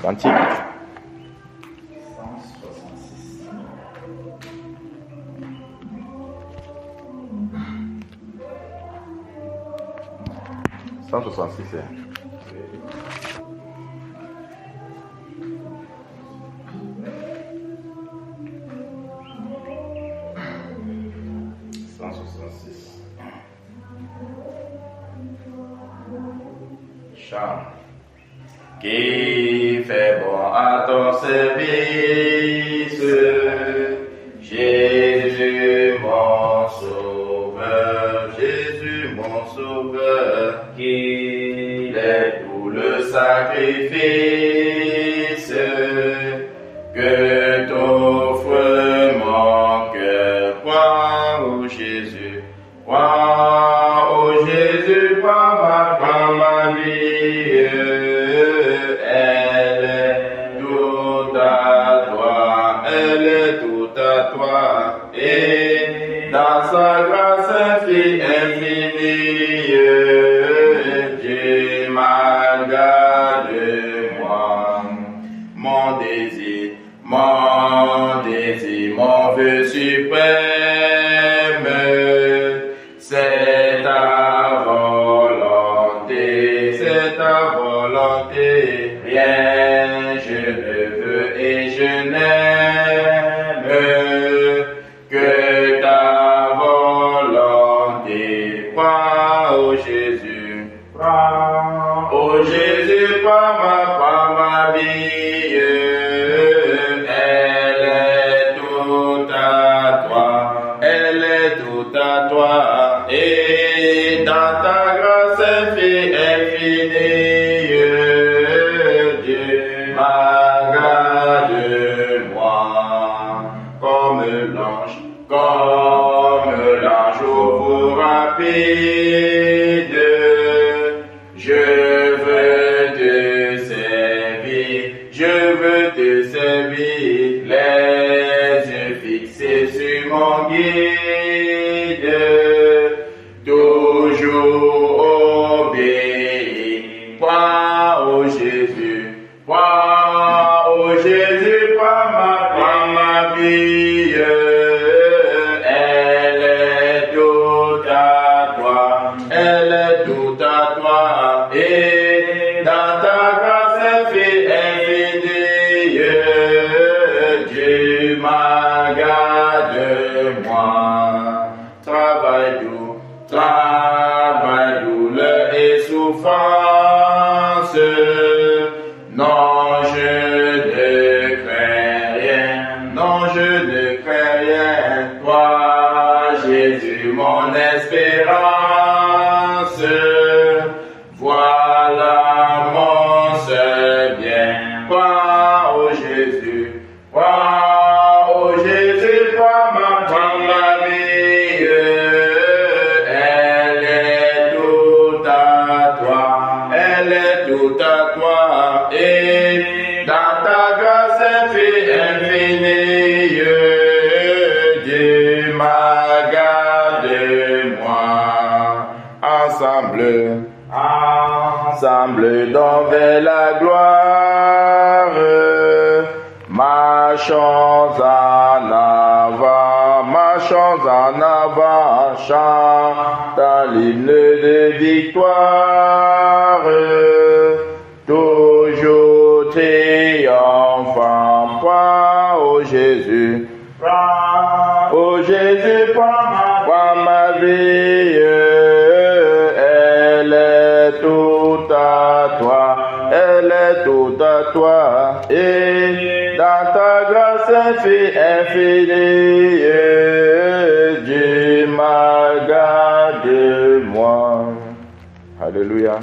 Cantique. 166. Chant. Qui fait bon à ton service, Jésus mon sauveur, Jésus mon sauveur, qu'il est tout le sacrifice que t'offre mon cœur. Crois au Jésus, crois au Jésus, crois ma vie, elle est tout à toi, elle est tout à toi, et dans sa grâce infinie, Dieu m'agarde moi, mon désir, mon vœu suprême, c'est ta volonté, rien je ne veux et je n'aime que ta volonté. Crois au Jésus, crois au Jésus, crois ma vie, elle est tout à toi, elle est tout à toi, et dans ta grâce infinie, Dieu m'agarde-moi comme l'ange au vol rapide. Je veux te servir, les yeux fixés sur mon guide, toujours obéir. Crois au Jésus, crois ma vie, elle est tout à toi, elle est tout à toi, et dans ta grâce infinie, Dieu m'agarde-moi. Travail douleur et souffrance, non je ne crains rien, toi Jésus mon espérance, voilà mon seul bien. Crois au Jésus, crois ma vie, elle est tout à toi, et dans ta grâce infinie, Dieu m'agarde-moi. Ensemble donc vers la gloire, marchons en avant, chantant l'hymne de victoire, toujours triomphant. Crois au Jésus, crois ma vie, elle est tout à toi, et dans ta grâce infinie, Dieu m'agarde-moi. Alléluia.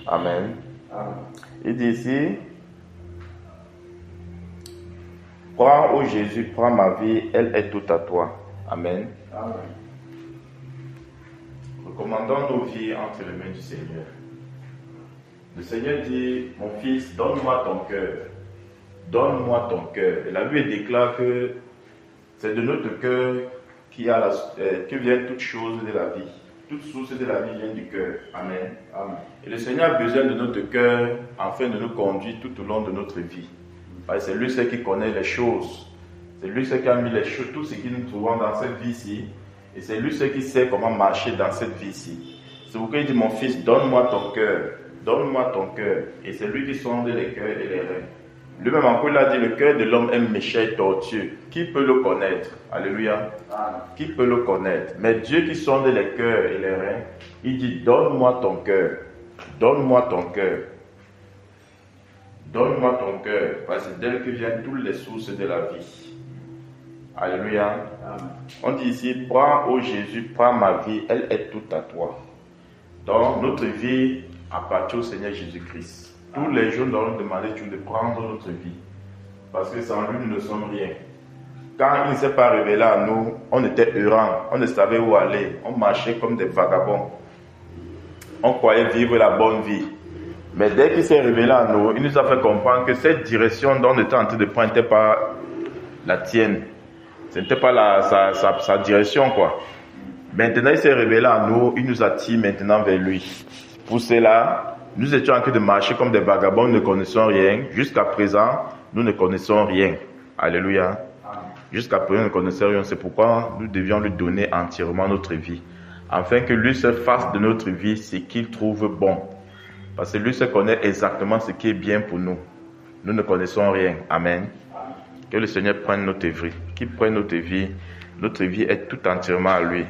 Amen. Amen. Il dit ici, crois au Jésus, prends ma vie, elle est tout à toi. Amen. Amen. Recommandons nos vies entre les mains du Seigneur. Le Seigneur dit, mon fils, donne-moi ton cœur. Donne-moi ton cœur. Et la Bible déclare que c'est de notre cœur que viennent toutes choses de la vie. toute source de la vie vient du cœur. Amen. Amen. Et le Seigneur a besoin de notre cœur afin de nous conduire tout au long de notre vie. Parce que c'est lui seul qui connaît les choses. C'est lui seul qui a mis les choses, tout ce que nous trouvons dans cette vie-ci. Et c'est lui seul qui sait comment marcher dans cette vie-ci. C'est pourquoi il dit, mon fils, donne-moi ton cœur. Donne-moi ton cœur. Et c'est lui qui sonde les cœurs et les reins. Lui-même encore, il a dit, le cœur de l'homme est méchant et tortueux. Qui peut le connaître? Alléluia. Qui peut le connaître? Mais Dieu qui sonde les cœurs et les reins, il dit, donne-moi ton cœur. Donne-moi ton cœur. Donne-moi ton cœur. Parce que c'est d'elle que viennent toutes les sources de la vie. Alléluia. On dit ici, prends, ô Jésus, prends ma vie, elle est toute à toi. Donc, notre vie appartient au Seigneur Jésus-Christ. Tous les jours, nous allons demander de prendre notre vie. Parce que sans lui, nous ne sommes rien. Quand il ne s'est pas révélé à nous, on était errants, on ne savait où aller, on marchait comme des vagabonds. On croyait vivre la bonne vie. Mais dès qu'il s'est révélé à nous, il nous a fait comprendre que cette direction dont on était en train de prendre n'était pas la tienne. Ce n'était pas sa direction, quoi. Maintenant, il s'est révélé à nous, il nous attire maintenant vers lui. Pour cela, nous étions en train de marcher comme des vagabonds, nous ne connaissons rien. Jusqu'à présent, nous ne connaissons rien. Alléluia. Jusqu'à présent, nous ne connaissons rien. C'est pourquoi nous devions lui donner entièrement notre vie. Afin que lui se fasse de notre vie ce qu'il trouve bon. Parce que lui se connaît exactement ce qui est bien pour nous. Nous ne connaissons rien. Amen. Que le Seigneur prenne notre vie. Qu'il prenne notre vie. Notre vie est tout entièrement à lui.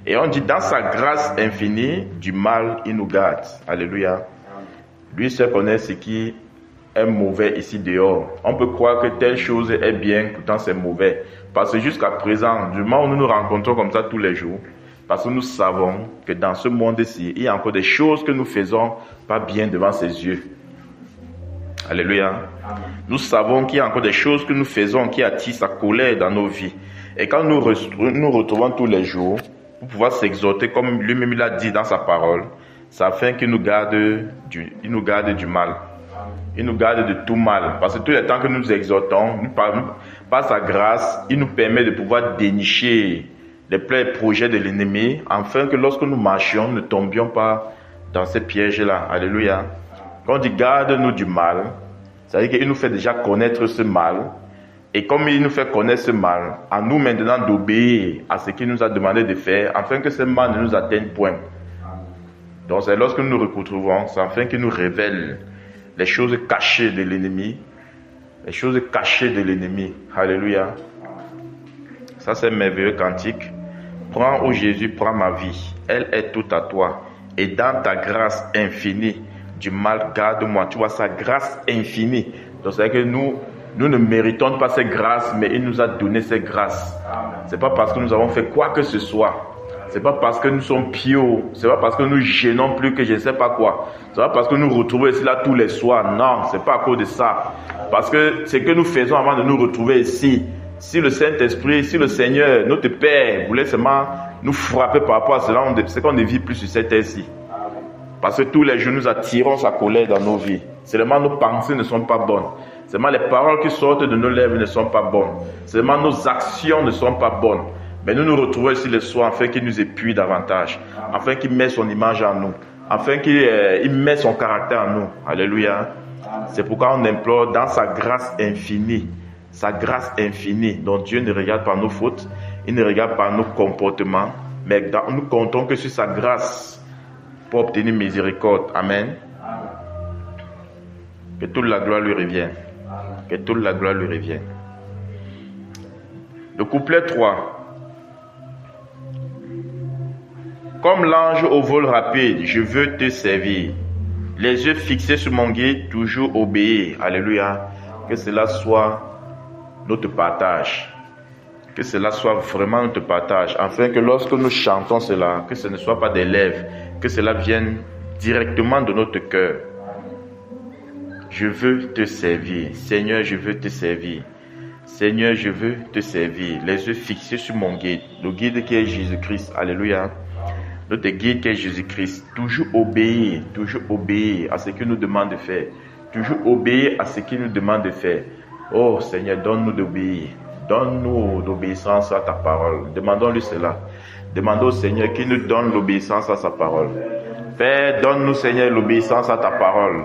Et on dit, dans sa grâce infinie, du mal, il nous garde. Alléluia. Lui seul connaît ce qui est mauvais ici dehors. On peut croire que telle chose est bien, pourtant c'est mauvais. Parce que jusqu'à présent, du moment où nous nous rencontrons comme ça tous les jours, parce que nous savons que dans ce monde-ci, il y a encore des choses que nous faisons pas bien devant ses yeux. Alléluia. Amen. Nous savons qu'il y a encore des choses que nous faisons qui attirent sa colère dans nos vies. Et quand nous retrouvons tous les jours, pour pouvoir s'exhorter, comme lui-même l'a dit dans sa parole, c'est afin qu'il nous garde du mal. Il nous garde de tout mal. Parce que tous les temps que nous exhortons, par sa grâce, il nous permet de pouvoir dénicher les plans et projets de l'ennemi, afin que lorsque nous marchions, nous ne tombions pas dans ces pièges-là. Alléluia. Quand on dit garde-nous du mal, ça veut dire qu'il nous fait déjà connaître ce mal. Et comme il nous fait connaître ce mal, à nous maintenant d'obéir à ce qu'il nous a demandé de faire, afin que ce mal ne nous atteigne point. Donc c'est lorsque nous nous retrouvons, c'est afin qu'il nous révèle les choses cachées de l'ennemi. Les choses cachées de l'ennemi. Alléluia. Ça c'est un merveilleux cantique. Prends, ô Jésus, prends ma vie. Elle est toute à toi. Et dans ta grâce infinie, du mal, garde-moi. Tu vois, sa grâce infinie. Donc c'est que nous ne méritons pas cette grâce, mais il nous a donné cette grâce. C'est pas parce que nous avons fait quoi que ce soit. C'est pas parce que nous sommes pieux. C'est pas parce que nous gênons plus que je ne sais pas quoi. C'est pas parce que nous retrouvons ici là tous les soirs. Non, c'est pas à cause de ça. Parce que ce que nous faisons avant de nous retrouver ici, si le Saint-Esprit, si le Seigneur, notre Père, voulait seulement nous frapper par rapport à cela, c'est qu'on ne vit plus sur cette terre-ci. Parce que tous les jours, nous attirons sa colère dans nos vies. Seulement nos pensées ne sont pas bonnes. Seulement les paroles qui sortent de nos lèvres ne sont pas bonnes. Seulement nos actions ne sont pas bonnes. Mais nous nous retrouvons ici le soir afin qu'il nous épuise davantage. Afin qu'il mette son image en nous. Afin qu'il mette son caractère en nous. Alléluia. C'est pourquoi on implore dans sa grâce infinie. Sa grâce infinie. Donc Dieu ne regarde pas nos fautes. Il ne regarde pas nos comportements. Mais nous comptons que sur sa grâce pour obtenir miséricorde. Amen. Que toute la gloire lui revienne. Que toute la gloire lui revienne. Le couplet 3. Comme l'ange au vol rapide, je veux te servir. Les yeux fixés sur mon guide, toujours obéir. Alléluia. Que cela soit notre partage. Que cela soit vraiment notre partage. Afin que lorsque nous chantons cela, que ce ne soit pas des lèvres, que cela vienne directement de notre cœur. Je veux te servir. Seigneur, je veux te servir. Seigneur, je veux te servir. Les yeux fixés sur mon guide. Le guide qui est Jésus-Christ. Alléluia. Notre guide qui est Jésus-Christ. Toujours obéir à ce qu'il nous demande de faire. Toujours obéir à ce qu'il nous demande de faire. Oh Seigneur, donne-nous d'obéir. Donne-nous d'obéissance à ta parole. Demandons-lui cela. Demandons au Seigneur qu'il nous donne l'obéissance à sa parole. Père, donne-nous, Seigneur, l'obéissance à ta parole.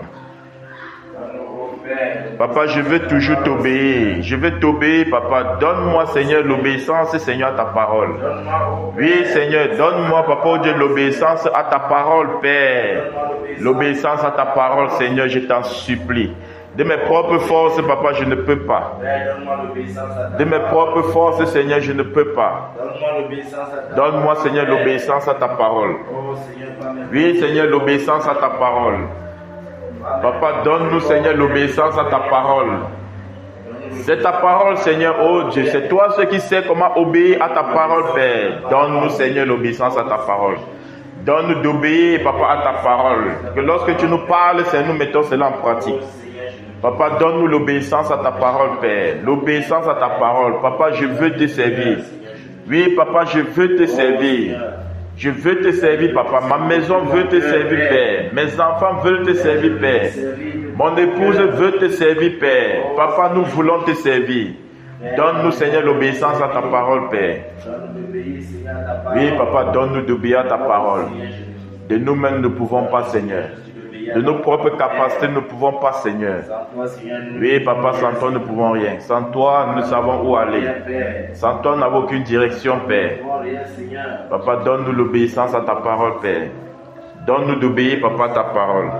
Papa, je veux toujours t'obéir. Je veux t'obéir, Papa. Donne-moi, Seigneur, l'obéissance, Seigneur, à ta parole. Oui, Seigneur, donne-moi, Papa, oh Dieu, l'obéissance à ta parole, Père. L'obéissance à ta parole, Seigneur, je t'en supplie. De mes propres forces, Papa, je ne peux pas. De mes propres forces, Seigneur, je ne peux pas. Donne-moi, Seigneur, l'obéissance à ta parole. Oui, Seigneur, l'obéissance à ta parole. Papa, donne-nous, Seigneur, l'obéissance à ta parole. C'est ta parole, Seigneur, oh Dieu. C'est toi ce qui sais comment obéir à ta parole, Père. Donne-nous, Seigneur, l'obéissance à ta parole. Donne-nous d'obéir, Papa, à ta parole. Que lorsque tu nous parles, Seigneur, nous mettons cela en pratique. Papa, donne-nous l'obéissance à ta parole, Père. L'obéissance à ta parole. Papa, je veux te servir. Oui, Papa, je veux te servir. Je veux te servir, Papa. Ma maison veut te servir, Père. Mes enfants veulent te servir, Père. Mon épouse veut te servir, Père. Papa, nous voulons te servir. Donne-nous, Seigneur, l'obéissance à ta parole, Père. Oui, Papa, donne-nous d'obéir à ta parole. De nous-mêmes, nous ne pouvons pas, Seigneur. De nos propres capacités, nous ne pouvons pas, Seigneur. Oui, Papa, sans toi, nous ne pouvons rien. Sans toi, nous savons où aller. Sans toi, nous n'avons aucune direction, Père. Papa, donne-nous l'obéissance à ta parole, Père. Donne-nous d'obéir, Papa, à ta parole.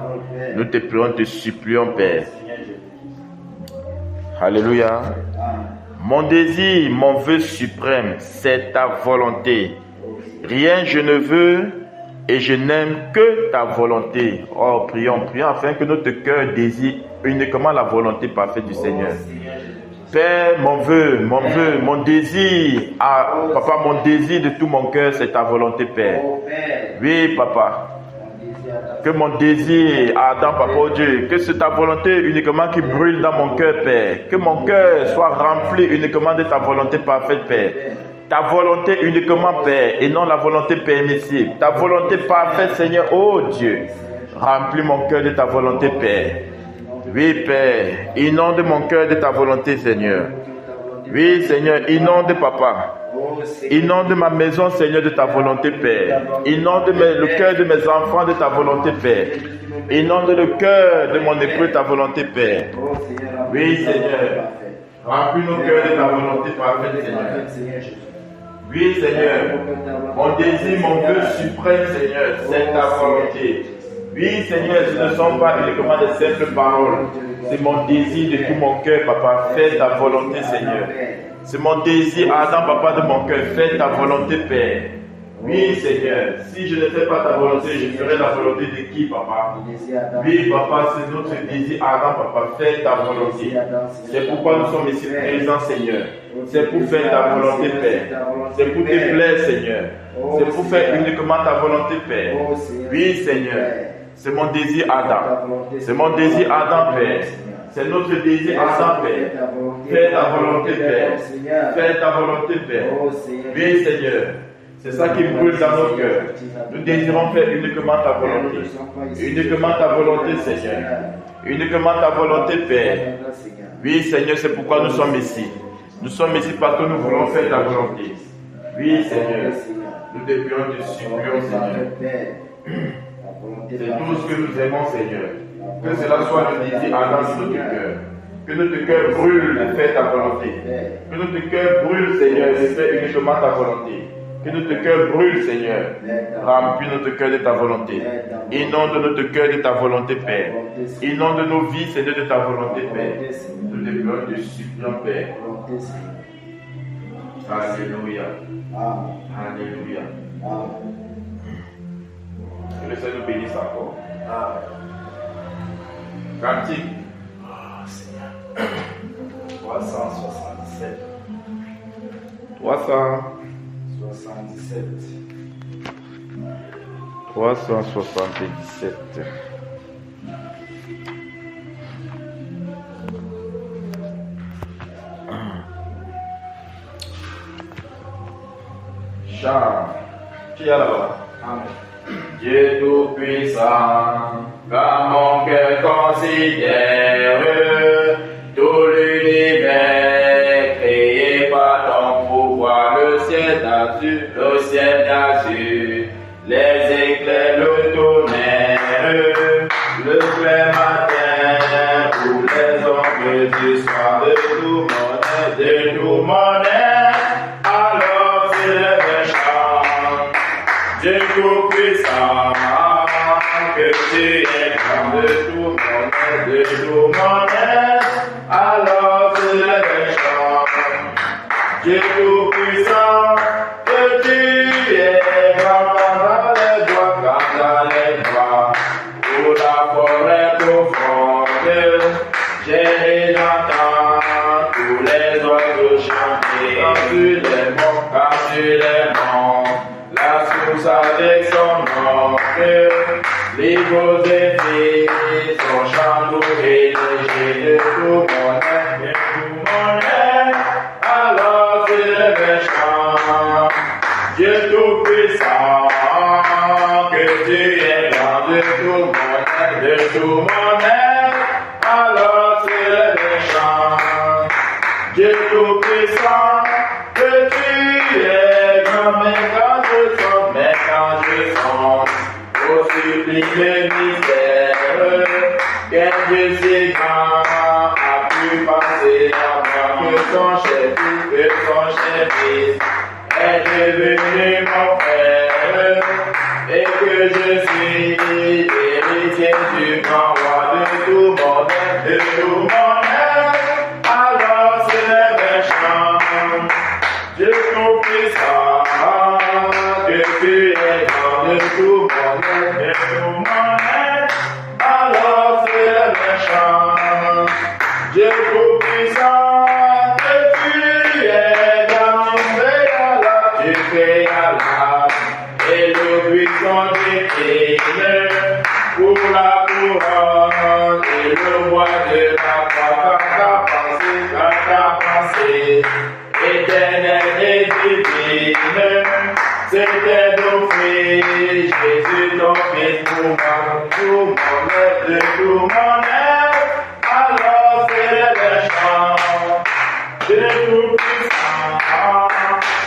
Nous te prions, te supplions, Père. Alléluia. Mon désir, mon vœu suprême, c'est ta volonté. Rien je ne veux et je n'aime que ta volonté. Oh, prions afin que notre cœur désire uniquement la volonté parfaite du Seigneur. Père, mon désir, Papa, mon désir de tout mon cœur, c'est ta volonté, Père. Oui, Papa. Que mon désir ardent, Papa, oh Dieu, que c'est ta volonté uniquement qui brûle dans mon cœur, Père. Que mon cœur soit rempli uniquement de ta volonté parfaite, Père. Ta volonté uniquement, Père, et non la volonté permissible. Ta volonté parfaite, Seigneur, oh Dieu. Remplis mon cœur de ta volonté, Père. Oui, Père, inonde mon cœur de ta volonté, Seigneur. Oui, Seigneur, inonde, Papa. Inonde ma maison, Seigneur, de ta volonté, Père. Inonde le cœur de mes enfants de ta volonté, Père. Inonde le cœur de mon époux de ta volonté, Père. Oui, Seigneur. Remplis nos cœurs de ta volonté parfaite, Seigneur. Oui, Seigneur. Mon désir, mon vœu suprême, Seigneur, c'est ta volonté. Oui, Seigneur, ce ne sont pas uniquement des simples paroles. C'est mon désir de tout mon cœur, Papa. Fais ta volonté, Seigneur. C'est mon désir ardent, Papa, de mon cœur. Fais ta volonté, Père. Oui, Seigneur. Si je ne fais pas ta volonté, je ferai la volonté de qui, Papa? Oui, Papa, c'est notre désir ardent, Papa. Fais ta volonté. C'est pourquoi nous sommes ici présents, Seigneur. C'est pour faire ta volonté, Père. C'est pour te plaire, Seigneur. C'est pour faire uniquement ta volonté, Père. Oui, Seigneur. C'est mon désir ardent. C'est mon désir ardent, Père. C'est notre désir ardent, Père. Fais ta volonté, Père. Fais ta volonté, Père. Oui, Seigneur. C'est ça qui brûle dans nos cœurs. Nous désirons faire uniquement ta volonté. Uniquement ta volonté, Seigneur. Uniquement ta volonté, Père. Oui, Seigneur, c'est pourquoi nous sommes ici. Nous sommes ici parce que nous voulons faire ta volonté. Oui, Seigneur. Nous te prions, te supplions, Seigneur. C'est tout ce que nous aimons, Seigneur. Que cela soit le désir ardent de notre cœur. Que notre cœur brûle de faire ta volonté. Que notre cœur brûle, Seigneur, de faire uniquement ta volonté. Que notre cœur brûle, Seigneur. Remplis notre cœur de ta volonté. Inonde notre cœur de ta volonté, Père. Inonde nos vies, Seigneur, de ta volonté, Père. Nous te prions, te supplions, Père. Alléluia. Alléluia. Que le Seigneur nous bénisse encore. Cantique. 377. 377. Jean, qui est là-bas? Dieu tout-puissant, quand mon cœur considère tout l'univers créé par ton pouvoir, le ciel, ta d'azur, le ciel d'azur, les éclairs, le tonnerre, le clair matin, pour les ombres du soir, de tout mon être, alors s'élève chant, Dieu tout-puissant, que tu es grand de tout mon être, alors s'élève chant, Dieu tout-puissant, que tu es grand dans les bois, pour la forêt profonde, j'ai entendu tous les oiseaux chanter, quand sur les monts, la source avec son oncle, les beaux étés, son chant doux et léger de tout mon être, alors c'est le méchant, Dieu tout-puissant, que tu es grand de tout mon être, alors c'est le méchant, Dieu tout-puissant, que tu es grand, mais quand je sens, au supplie le mystère, quel Dieu si grand a pu passer à moi, que son chef-fils est devenu mon frère, et que je suis héritier du grand roi de tout mon être, alors c'est le méchant, Dieu tout-puissant, que tu es grand de tout mon être, alors c'est le méchant, Dieu tout-puissant, que tu es grand, tu fais Allah, et le buisson décline, pour la couronne, et le bois de ta pensée, éternelle et divine, c'était d'offrir Jésus ton fils pour moi, tout mon être, de tout mon être, alors c'est le méchant, Dieu tout-puissant,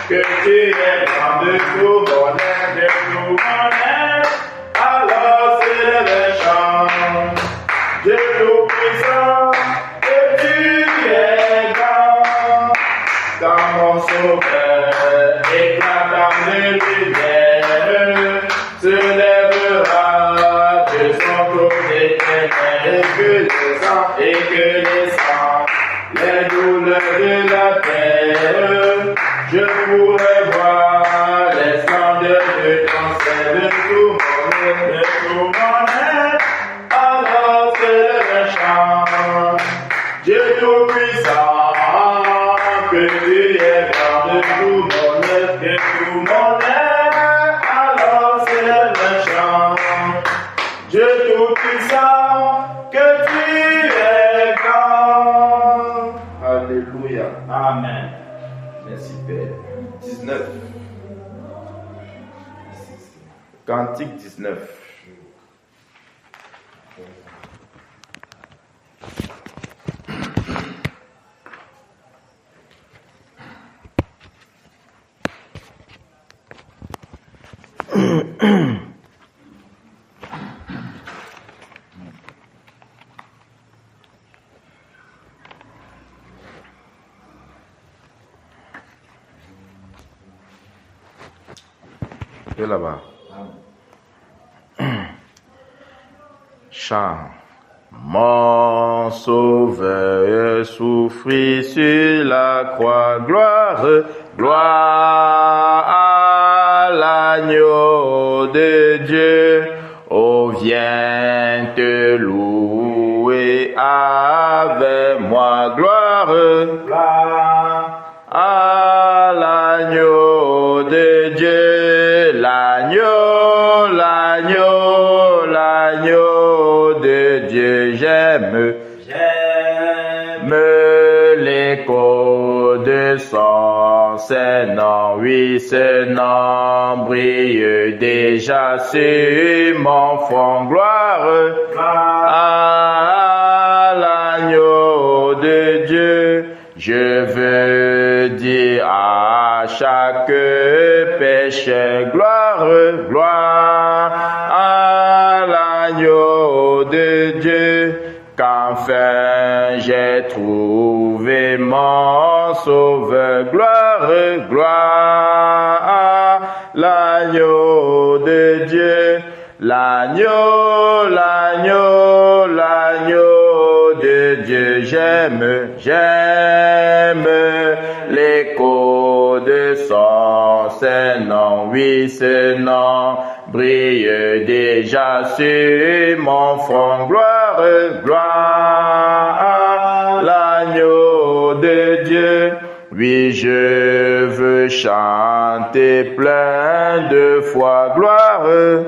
que tu es grand de tout mon être, de tout mon être, alors c'est le méchant, Dieu tout-puissant, que tu es grand, quand mon sauveur éclatant de lumière se lèvera de son côté éternel, et que les sangs, les douleurs de la terre, je pourrai voir les splendeurs de ton sein, de tout mon être, alors c'est le méchant, Dieu tout-puissant, que tu es grand de tout mon être, alors c'est le méchant, Dieu tout-puissant, que tu es grand. Alléluia. Amen. Merci Père. 19. Cantique 19. Et là-bas. Chant. Mon sauveur souffrit sur la croix, gloire, gloire à l'agneau de Dieu. Oh, viens te louer avec moi, gloire, gloire à l'agneau de Dieu, l'agneau, l'agneau, l'agneau de Dieu, j'aime l'écho de son nom, oui, ce nom brille déjà sur mon front, gloire à l'agneau de Dieu, je veux dis à chaque péché, gloire, gloire à l'agneau de Dieu, qu'enfin j'ai trouvé mon sauveur, gloire, gloire à l'agneau de Dieu, l'agneau, l'agneau, l'agneau de Dieu, j'aime, j'aime l'écho de son Saint-Nom, oui, ce nom brille déjà sur mon front, gloire, gloire à l'agneau de Dieu. Oui, je veux chanter plein de foi, gloire,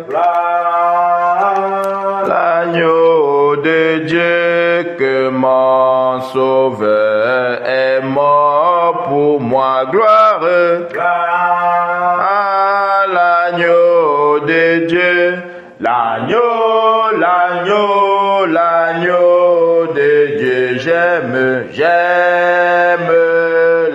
gloire à l'agneau de Dieu, que mon sauveur est mort pour moi, gloire, gloire à l'agneau de Dieu, l'agneau, l'agneau, l'agneau de Dieu, j'aime, j'aime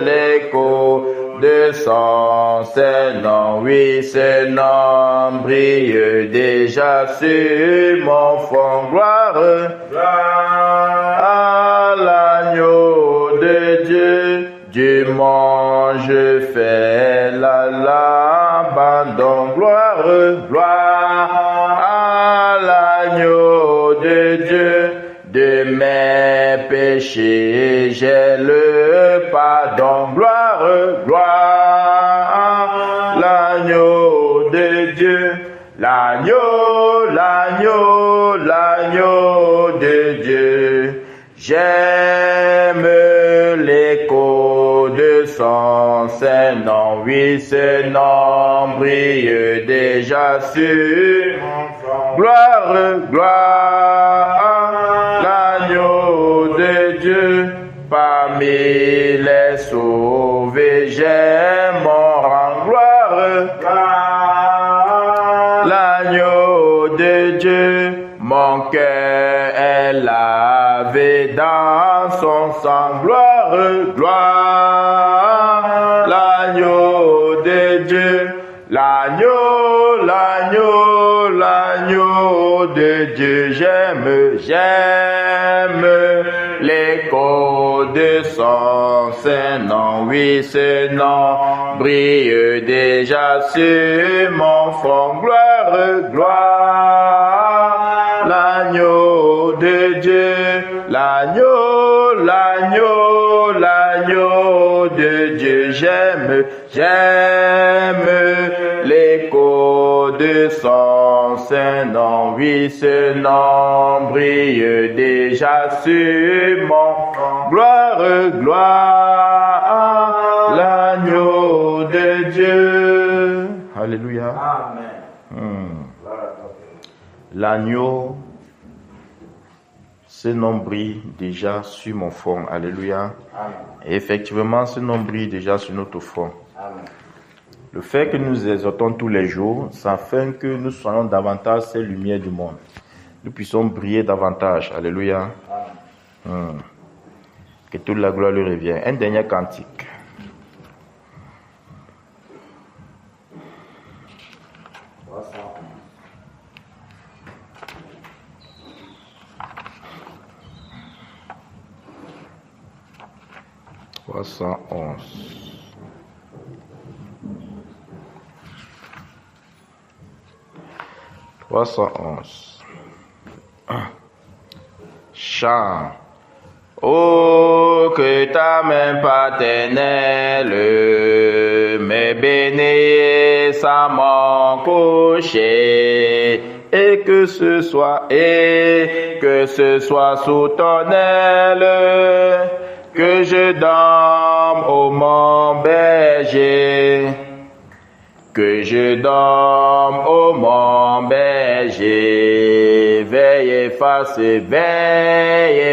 l'écho de son Saint-Nom, oui, ce nom brille déjà sur mon front, gloire, gloire à l'agneau de Dieu, du monde je fais l'abandon, gloire, gloire à l'agneau de Dieu, de mes péchés j'ai le pardon, gloire, gloire à l'agneau de Dieu, l'agneau, l'agneau, l'agneau de Dieu, j'aime l'écho de son Saint-Nom, oui, ce nom brille déjà sur mon front, gloire, gloire à l'agneau de Dieu, parmi les sauvés j'ai mon rang, gloire, gloire, l'agneau de Dieu, mon cœur est lavé dans son sang, gloire, gloire, l'agneau de Dieu, l'agneau, l'agneau, l'agneau de Dieu, j'aime, j'aime l'écho de son Saint-Nom, oui, ce nom brille déjà sur mon front, gloire, gloire, l'agneau de Dieu, l'agneau, l'agneau, l'agneau de Dieu, j'aime, j'aime l'écho de son Saint-Nom, oui, ce nom brille déjà sur mon front, gloire, gloire à l'agneau de Dieu. Alléluia. Amen. L'agneau, ce nom brille déjà sur mon front. Alléluia. Amen. Et effectivement, ce nom brille déjà sur notre front. Amen. Le fait que nous exhortons tous les jours, ça fait que nous soyons davantage ces lumières du monde. Nous puissions briller davantage. Alléluia. Amen. Que toute la gloire lui revienne. Un dernier cantique. Chant. Oh, que ta main paternelle me bénisse à mon coucher, et que ce soit sous ton aile, que je dorme au mon berger, que je dorme au mon berger, veille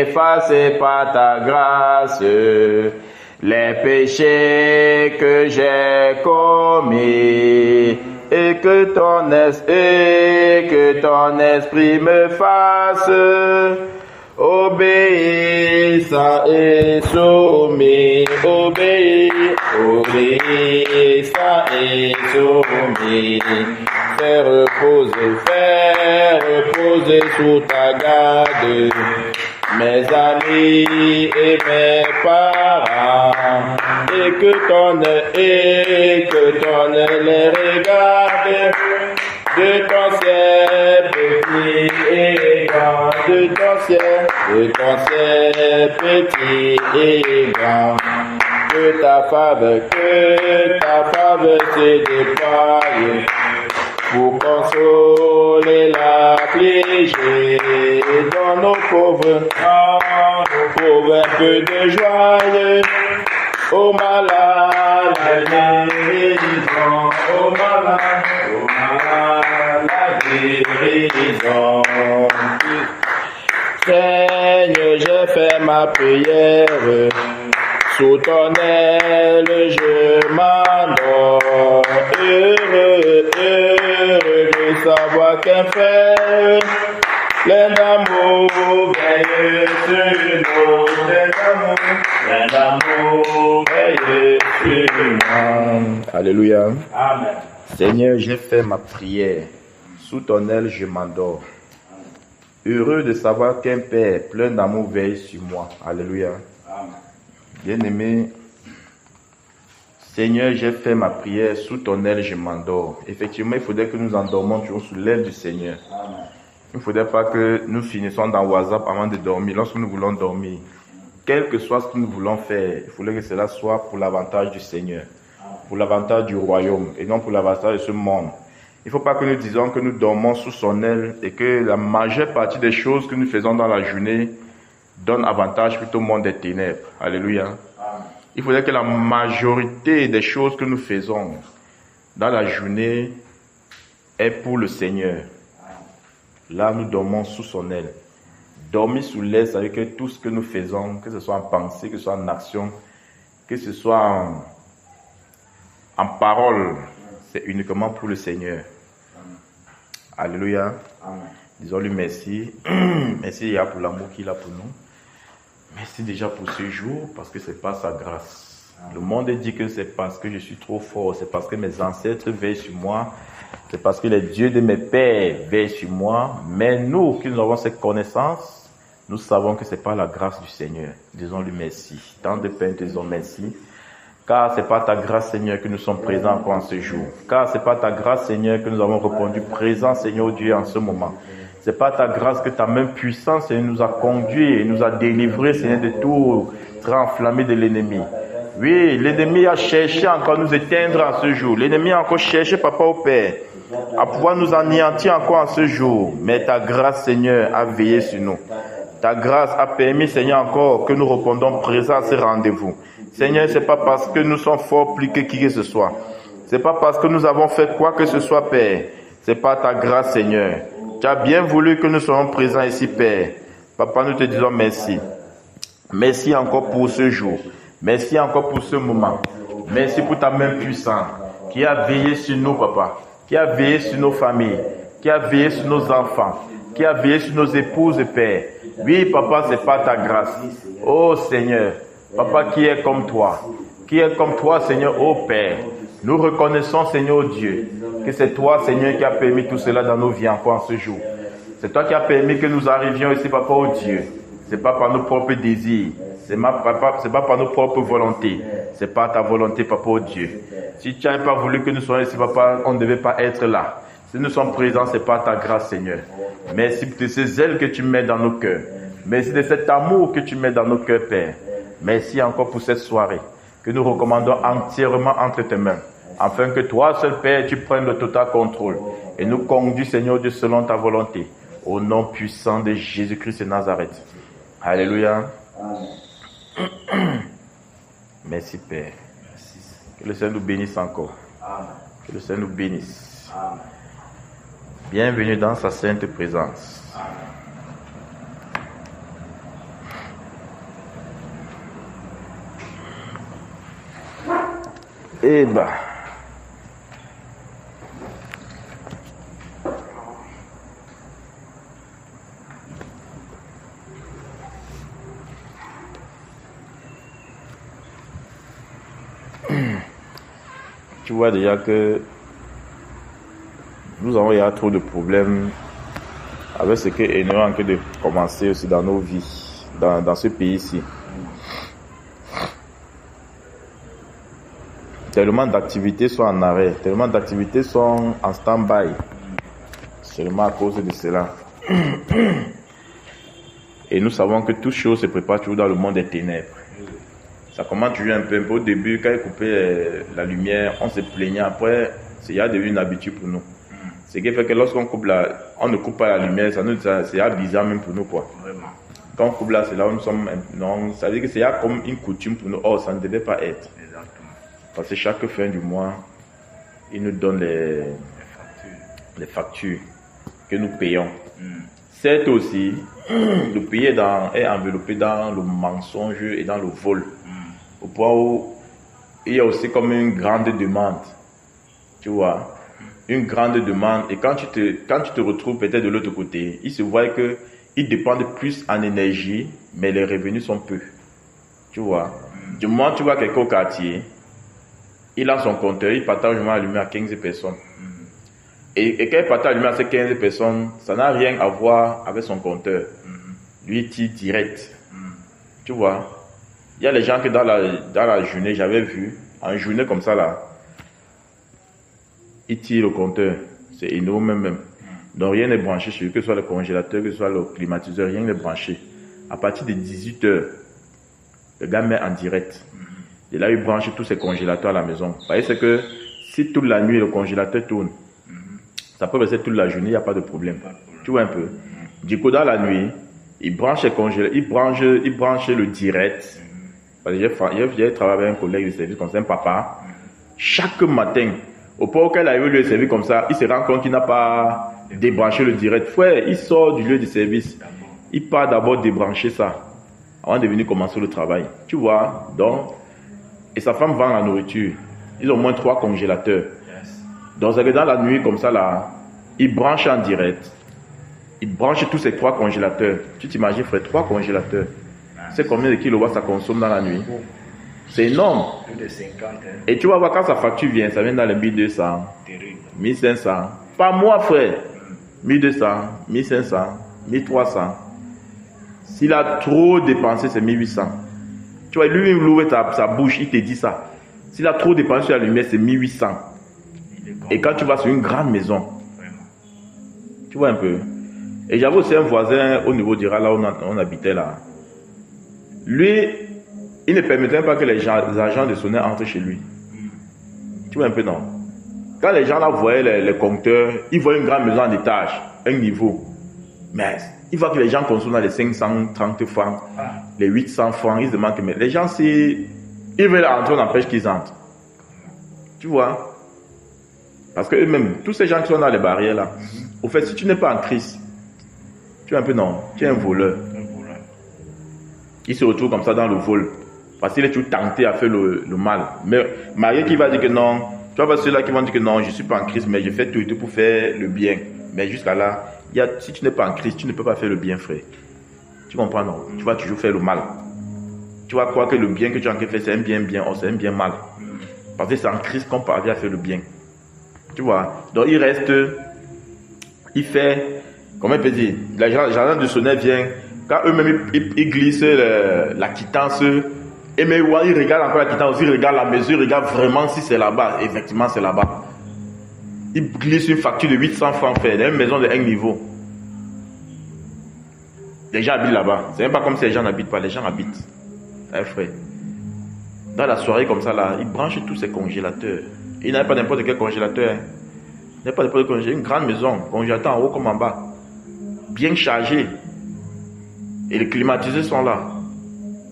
effacer par ta grâce les péchés que j'ai commis, et que ton esprit me fasse obéissant et soumis, obéir Au Christ est soumis. Fais reposer sous ta garde mes amis et mes parents, et que ton œil les regarde de ton ciel petit et grand, de ton ciel petit et grand. Que ta fave se déploie pour consoler l'affligé. Dans nos pauvres un peu de joie. Ô malade, la guérison. Ô malade, la guérison. Seigneur, j'ai fait ma prière. Sous ton aile, je m'endors. Heureux de savoir qu'un frère, plein d'amour, veille sur nous. Plein d'amour, veille sur nous. Alléluia. Amen. Seigneur, j'ai fait ma prière. Sous ton aile, je m'endors. Heureux de savoir qu'un Père plein d'amour veille sur moi. Alléluia. Amen. Bien-aimé, Seigneur, j'ai fait ma prière, sous ton aile je m'endors. Effectivement, il faudrait que nous endormions toujours sous l'aile du Seigneur. Amen. Il ne faudrait pas que nous finissions dans WhatsApp avant de dormir, lorsque nous voulons dormir. Quel que soit ce que nous voulons faire, il faudrait que cela soit pour l'avantage du Seigneur, pour l'avantage du royaume et non pour l'avantage de ce monde. Il ne faut pas que nous disions que nous dormons sous son aile et que la majeure partie des choses que nous faisons dans la journée donne avantage plutôt au monde des ténèbres. Alléluia. Amen. Il faudrait que la majorité des choses que nous faisons dans la journée est pour le Seigneur. Là, nous dormons sous son aile. Dormir sous l'aile, ça veut dire que tout ce que nous faisons, que ce soit en pensée, que ce soit en action, que ce soit en parole, c'est uniquement pour le Seigneur. Amen. Alléluia. Amen. Disons-lui merci. Merci pour l'amour qu'il a pour nous. Merci déjà pour ce jour, parce que c'est par sa grâce. Le monde dit que c'est parce que je suis trop fort, c'est parce que mes ancêtres veillent sur moi, c'est parce que les dieux de mes pères veillent sur moi. Mais nous, qui nous avons cette connaissance, nous savons que c'est par la grâce du Seigneur. Disons-lui merci. Tant de peine, disons merci. Car c'est par ta grâce, Seigneur, que nous sommes présents encore en ce jour. Car c'est par ta grâce, Seigneur, que nous avons répondu présent, Seigneur Dieu, en ce moment. C'est par ta grâce que ta main puissante, Seigneur, nous a conduits et nous a délivrés, Seigneur, de tout enflammé de l'ennemi. Oui, l'ennemi a cherché encore à nous éteindre en ce jour. L'ennemi a encore cherché, Papa au Père, à pouvoir nous anéantir encore en ce jour. Mais ta grâce, Seigneur, a veillé sur nous. Ta grâce a permis, Seigneur, encore que nous répondons présents à ce rendez-vous. Seigneur, c'est pas parce que nous sommes forts plus que qui que ce soit. C'est pas parce que nous avons fait quoi que ce soit, Père. C'est par ta grâce, Seigneur. Tu as bien voulu que nous soyons présents ici, Père. Papa, nous te disons merci. Merci encore pour ce jour. Merci encore pour ce moment. Merci pour ta main puissante qui a veillé sur nous, Papa. Qui a veillé sur nos familles. Qui a veillé sur nos enfants. Qui a veillé sur nos épouses, Père. Oui, Papa, c'est pas ta grâce. Oh Seigneur, Papa, qui est comme toi? Qui est comme toi, Seigneur, oh Père? Nous reconnaissons, Seigneur Dieu, que c'est toi, Seigneur, qui a permis tout cela dans nos vies encore en ce jour. C'est toi qui as permis que nous arrivions ici, Papa, oh Dieu. C'est pas par nos propres désirs. C'est pas par nos propres volontés. C'est par ta volonté, Papa, oh Dieu. Si tu n'avais pas voulu que nous soyons ici, Papa, on ne devait pas être là. Si nous sommes présents, c'est par ta grâce, Seigneur. Merci de ces ailes que tu mets dans nos cœurs. Merci de cet amour que tu mets dans nos cœurs, Père. Merci encore pour cette soirée que nous recommandons entièrement entre tes mains, afin que toi seul, Père, tu prennes le total contrôle et nous conduis, Seigneur Dieu, selon ta volonté, au nom puissant de Jésus-Christ de Nazareth. Alléluia. Merci, Père. Que le Seigneur nous bénisse encore. Que le Seigneur nous bénisse. Bienvenue dans sa sainte présence. Eh ben. tu vois déjà que nous avons trop de problèmes avec ce qui est en train de commencer aussi dans nos vies, dans ce pays-ci. Tellement d'activités sont en arrêt, tellement d'activités sont en stand-by, seulement à cause de cela. Et nous savons que toute chose se prépare toujours dans le monde des ténèbres. Ça commence toujours un peu au début, quand il coupait la lumière, on se plaignait. Après, c'est devenu une habitude pour nous. Ce qui fait que lorsqu'on on ne coupe pas la lumière, c'est bizarre même pour nous, quoi. Vraiment. Quand on coupe là, c'est là où nous sommes. Non, ça veut dire que c'est comme une coutume pour nous. Oh, ça ne devait pas être. Exactement. Parce que chaque fin du mois, il nous donne les factures que nous payons. Certes aussi, le pays est enveloppé dans le mensonge et dans le vol. Au point où il y a aussi comme une grande demande. Tu vois, une grande demande. Et quand tu te retrouves peut-être de l'autre côté, il se voit qu'ils dépendent plus en énergie, mais les revenus sont peu. Tu vois, du moment où tu vois quelqu'un au quartier, il a son compteur, il partage la lumière à 15 personnes. Et quand il partage la lumière à ces 15 personnes, ça n'a rien à voir avec son compteur. Lui, il tire direct. Tu vois, il y a les gens que dans la journée, j'avais vu, en journée comme ça là, ils tirent le compteur. C'est énorme même. Donc rien n'est branché sur lui, que ce soit le congélateur, que ce soit le climatiseur, rien n'est branché. À partir de 18 h, le gars met en direct. Et là, il branche tous ses congélateurs à la maison. Vous voyez, c'est que si toute la nuit le congélateur tourne, ça peut rester toute la journée, il n'y a pas de problème. Tu vois un peu. Du coup, dans la nuit, il branche les congélateurs, il branche le direct. Parce que j'ai travaillé avec un collègue de service comme ça, un papa. Chaque matin, au point auquel il a eu le service comme ça, il se rend compte qu'il n'a pas débranché le direct. Frère, il sort du lieu de service. Il part d'abord débrancher ça avant de venir commencer le travail. Tu vois, donc, et sa femme vend la nourriture. Ils ont au moins 3 congélateurs. Donc, c'est que dans la nuit, comme ça, là, il branche en direct. Il branche tous ces 3 congélateurs. Tu t'imagines, frère, 3 congélateurs. C'est combien de kilowatts ça consomme dans la nuit? C'est énorme. Plus de 50. Et tu vas voir, quand sa facture vient, ça vient dans les 1200, 1500. Pas moi, frère. 1200, 1500, 1300. S'il a trop dépensé, c'est 1800. Tu vois, lui, il ouvre sa bouche, il te dit ça. S'il a trop dépensé sur la lumière, c'est 1800. Et quand tu vas sur une grande maison, tu vois un peu. Et j'avais aussi un voisin au niveau d'Ira, là où on habitait là. Lui, il ne permettait pas que les agents de sonner entrent chez lui. Tu vois un peu, non? Quand les gens là voyaient les compteurs, ils voient une grande maison en étage, un niveau. Mais ils voient que les gens consomment les 530 francs, les 800 francs, ils se demandent que mais les gens, si ils veulent entrer, on empêche qu'ils entrent. Tu vois? Parce que eux-mêmes, tous ces gens qui sont dans les barrières là, au fait, si tu n'es pas en Christ, tu es un peu non, tu es un voleur. Il se retrouve comme ça dans le vol. Parce qu'il est toujours tenté à faire le mal. Mais Marie qui va dire que non, tu vois pas ceux-là qui vont dire que non, je ne suis pas en Christ, mais je fais tout et tout pour faire le bien. Mais jusqu'à là, si tu n'es pas en Christ, tu ne peux pas faire le bien, frère. Tu comprends, non? Tu vas toujours faire le mal. Tu vas croire que le bien que tu as en train de faire, c'est un bien, oh, c'est un bien mal. Parce que c'est en Christ qu'on parvient à faire le bien. Tu vois? Donc il reste, il fait, comment il peut dire, l'agent de sonnet vient, quand eux-mêmes ils glissent la quittance, et mais ouais, ils regardent encore la quittance, ils regardent la mesure, ils regardent vraiment si c'est là-bas. Effectivement, c'est là-bas. Ils glissent une facture de 800 francs fait, dans une maison de 1 niveau. Les gens habitent là-bas. C'est même pas comme si les gens n'habitent pas, les gens habitent. Hein, frère. Dans la soirée comme ça, là, ils branchent tous ces congélateurs. Ils n'avaient pas n'importe quel congélateur. Hein. Il n'y a pas n'importe quel congélateur. Une grande maison, congélateur en haut comme en bas. Bien chargé. Et les climatiseurs sont là.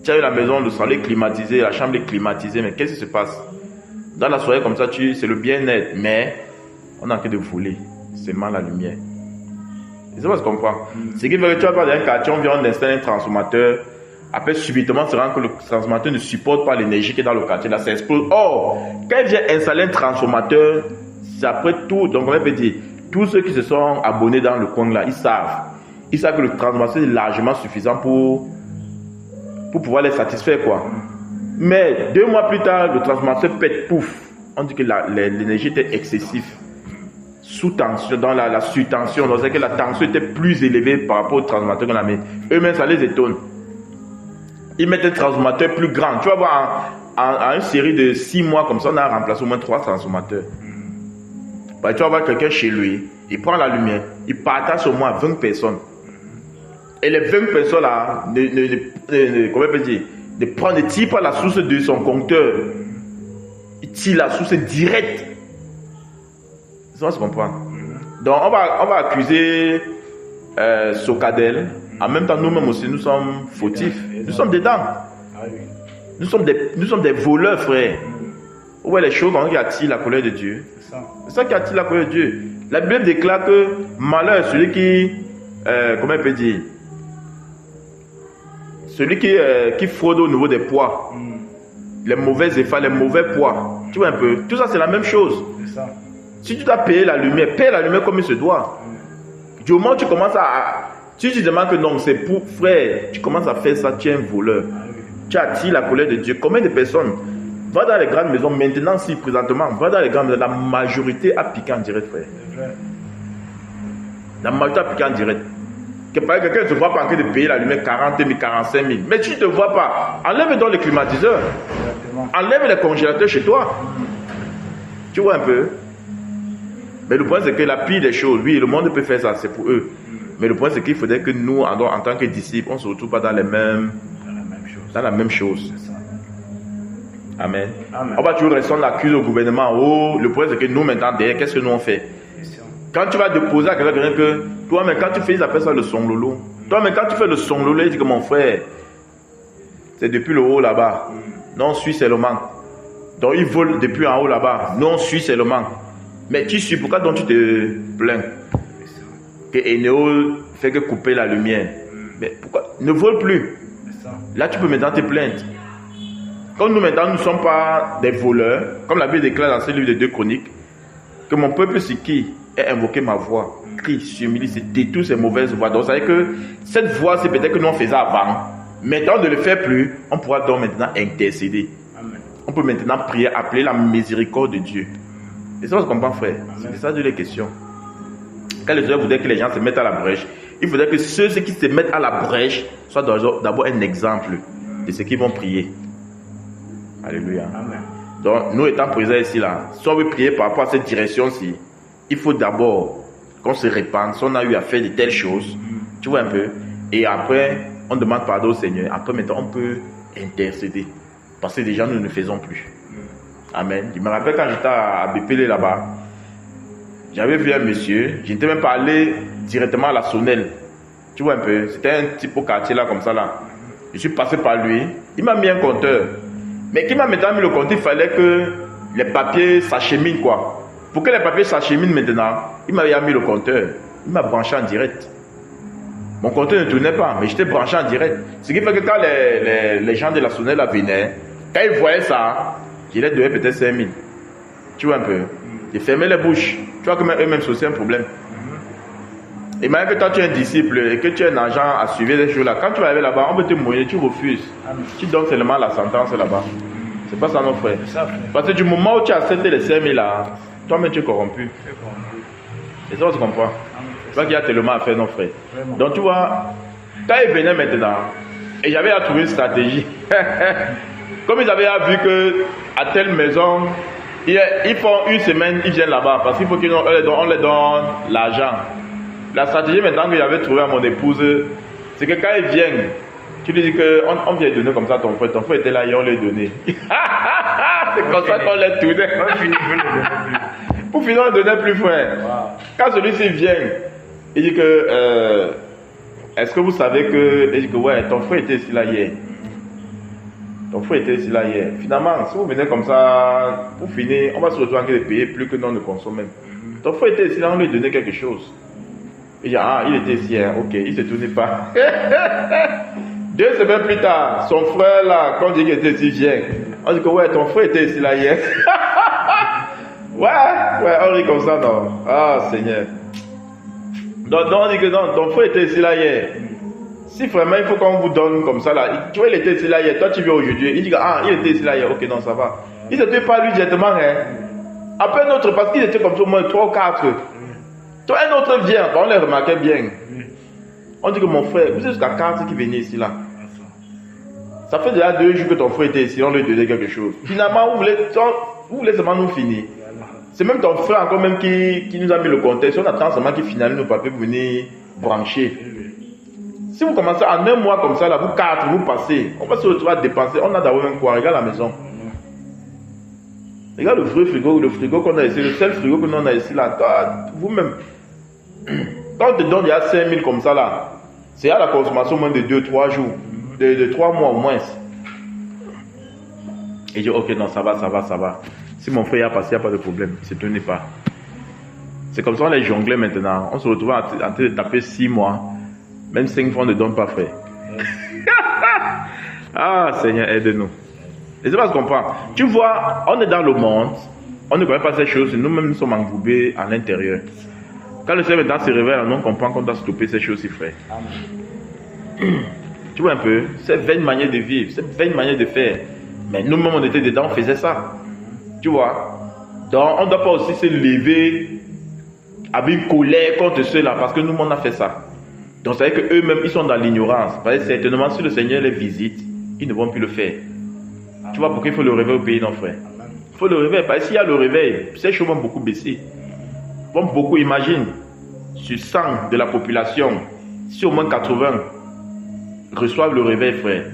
Tu as eu la maison, le salon est climatisé, la chambre est climatisée, mais qu'est-ce qui se passe? Dans la soirée comme ça, c'est le bien-être, mais on a en train de voler seulement la lumière. C'est pas ce qu'on comprend. Ce qui veut que tu vas pas dans un quartier, on vient d'installer un transformateur, après subitement, tu te rends compte que le transformateur ne supporte pas l'énergie qui est dans le quartier, là, ça explose. Or, quand il vient installer un transformateur, c'est après tout, donc on peut dire, tous ceux qui se sont abonnés dans le coin là, ils savent que le transformateur est largement suffisant pour pouvoir les satisfaire, quoi. Mais 2 mois plus tard, le transformateur pète, pouf. on dit que l'énergie était excessive. Sous tension, dans la sous-tension, on sait que la tension était plus élevée par rapport au transformateur qu'on a mis. Eux-mêmes, ça les étonne. Ils mettent un transformateur plus grand. Tu vas voir, en une série de 6 mois comme ça, on a remplacé au moins 3 transformateurs. Bah, tu vas voir quelqu'un chez lui, il prend la lumière, il partage au moins 20 personnes. Et les 20 personnes là, comment on peut dire, ne tirent pas la source de son compteur. Il tire la source directe. Ça se comprend. Donc on va accuser Socadel. En même temps, nous-mêmes aussi, nous sommes fautifs. Nous sommes dedans. Nous sommes des voleurs, frère. Ouais, les choses qui attirent la colère de Dieu. C'est ça qui attire la colère de Dieu. La Bible déclare que malheur celui qui, comment on peut dire, celui qui fraude au niveau des poids. Les mauvais effets, les mauvais poids. Tu vois un peu. Tout ça, c'est la même chose. C'est ça. Si tu dois payer la lumière, paye la lumière comme il se doit. Du moment où tu commences si tu demandes que non, c'est pour frère, tu commences à faire ça, tu es un voleur. Tu attires la colère de Dieu. Combien de personnes? Va dans les grandes maisons, maintenant, si présentement, va dans les grandes maisons, la majorité a piqué en direct, frère. La majorité a piqué en direct. Quelqu'un ne se voit pas en train de payer la lumière 40 000, 45 000. Mais tu ne te vois pas. Enlève donc les climatiseurs. Enlève les congélateurs chez toi. Tu vois un peu? Mais le point, c'est que la pire des choses, oui, le monde peut faire ça, c'est pour eux. Mais le point, c'est qu'il faudrait que nous, en tant que disciples, on ne se retrouve pas dans la même chose. Amen. On va toujours rester, on accuse au gouvernement. Oh, le point, c'est que nous, maintenant, derrière, qu'est-ce que nous on fait? Quand tu vas déposer à quelqu'un que, toi, mais quand tu fais, ils appellent ça le son lolo. Toi, mais quand tu fais le son lolo, il dit que mon frère, c'est depuis le haut là-bas. Non, on suit seulement. Donc, ils volent depuis en haut là-bas. Non, on suit seulement. Mais tu suis, pourquoi donc tu te plains? Que Eneo fait que couper la lumière. Mais pourquoi? Ne vole plus. Là, tu peux maintenant te plaindre. Comme nous maintenant, nous ne sommes pas des voleurs, comme la Bible déclare dans ce livre de 2 Chroniques, que mon peuple c'est qui ait invoqué ma voix, crie, s'humilie, c'est détruire ces mauvaises voix. Donc, ça veut dire que cette voix, c'est peut-être que nous on faisait avant. Maintenant, on ne le fait plus, on pourra donc maintenant intercéder. Amen. On peut maintenant prier, appeler la miséricorde de Dieu. Et ça, on se comprend, frère. C'est ça de les questions. Quand les autres voudraient que les gens se mettent à la brèche, il faudrait que ceux qui se mettent à la brèche soient d'abord un exemple de ce qu'ils vont prier. Alléluia. Amen. Donc, nous étant présents ici, là, si on veut prier par rapport à cette direction-ci, il faut d'abord qu'on se répande, si on a eu à faire de telles choses, tu vois un peu, et après, on demande pardon au Seigneur. Après, maintenant, on peut intercéder. Parce que déjà, nous ne le faisons plus. Amen. Je me rappelle quand j'étais à Bépélé là-bas, j'avais vu un monsieur, je n'étais même pas allé directement à la Sonnelle. Tu vois un peu, c'était un type au quartier là, comme ça là. Je suis passé par lui, il m'a mis un compteur. Mais qui m'a maintenant mis le compteur, il fallait que les papiers s'acheminent quoi. Pour que les papiers s'acheminent maintenant, il m'a mis le compteur. Il m'a branché en direct. Mon compteur ne tournait pas, mais j'étais branché en direct. Ce qui fait que quand les gens de la Sonnelle là venaient, quand ils voyaient ça, je leur donnais peut-être 5 000. Tu vois un peu. Ils fermaient les bouches. Tu vois que eux-mêmes, c'est aussi un problème. Imagine que toi tu es un disciple et que tu as un agent à suivre ces choses-là. Quand tu vas arriver là-bas, on peut te moyenner, tu refuses. Tu donnes seulement la sentence là-bas. C'est pas ça, non, frère. Parce que du moment où tu acceptes les 5 000 là, toi-même tu es corrompu. Et ça, on se comprend. C'est pas qu'il y a tellement à faire, non, frère. Donc tu vois, quand ils venaient maintenant, et j'avais à trouver une stratégie. Comme ils avaient vu que à telle maison, ils font une semaine, ils viennent là-bas parce qu'il faut qu'on les donne l'argent. La stratégie maintenant que j'avais trouvé à mon épouse, c'est que quand ils viennent, tu lui dis qu'on vient donner comme ça à ton frère. Ton frère était là et on l'a donné. C'est comme ça qu'on l'a tourné. Pour finir, on ne donnait plus, frère. Wow. Quand celui-ci vient, il dit que est-ce que vous savez que. Il dit que ouais, ton frère était ici là hier. Ton frère était ici là hier. Finalement, si vous venez comme ça, pour finir, on va se retrouver en train de payer plus que non ne consomme même. Ton frère était ici là, on lui donnait quelque chose. Il dit, ah, il était ici, hein. Ok, il ne se tournait pas. 2 semaines plus tard, son frère là, quand on dit qu'il était ici, vient. On dit que ouais, ton frère était ici là hier. ouais, on dit comme ça, non. Ah, Seigneur. Donc, on dit que non, ton frère était ici là hier. Si vraiment il faut qu'on vous donne comme ça là, tu vois, il était ici là hier, toi tu viens aujourd'hui. Il dit que ah, il était ici là hier, ok, non, ça va. Il ne te pas lui directement. Hein. Après un autre, parce qu'il était comme ça au moins 3 ou 4. Toi, un autre vient, on les remarquait bien. On dit que mon frère, vous êtes jusqu'à 4 qui venaient ici là. Ça fait déjà 2 jours que ton frère était ici, on lui donnait quelque chose. Finalement, vous voulez seulement nous finir. C'est même ton frère encore même qui nous a mis le contexte. On attend seulement qu'il finalise nos papiers pour venir brancher. Si vous commencez en un mois comme ça, là, vous 4, vous passez, on va se retrouver à dépenser. On a d'abord même quoi? Regarde la maison. Regarde le vrai frigo, le frigo qu'on a ici, le seul frigo que nous on a ici là. Vous-même, quand on te donne il y a 5 000 comme ça là, c'est à la consommation moins de 2-3 jours, de 3 mois au moins. Et je dis ok, non, ça va. Si mon frère a passé, il n'y a pas de problème, il ne se tenait pas. C'est comme ça on est jonglé maintenant. On se retrouve en train de taper 6 mois. Même 5 fois on ne donne pas, frère. Ah, Seigneur, aide-nous. Et c'est pas ce qu'on comprend. Tu vois, on est dans le monde, on ne connaît pas ces choses, nous-mêmes nous sommes englobés à l'intérieur. Quand le Seigneur maintenant se révèle, on comprend qu'on doit stopper ces choses-ci, frère. Tu vois un peu, c'est vaine manière de vivre, c'est vaine manière de faire. Mais nous-mêmes on était dedans, on faisait ça. Tu vois. Donc on ne doit pas aussi se lever avec une colère contre ceux-là, parce que nous on a fait ça. Donc ça veut dire qu'eux-mêmes ils sont dans l'ignorance. Parce que certainement si le Seigneur les visite, ils ne vont plus le faire. Tu vois pourquoi il faut le réveil au pays, non frère? Il faut le réveil, parce que s'il y a le réveil, ces choses vont beaucoup baisser. Vont beaucoup, imagine, sur 100 de la population, si au moins 80 reçoivent le réveil, frère,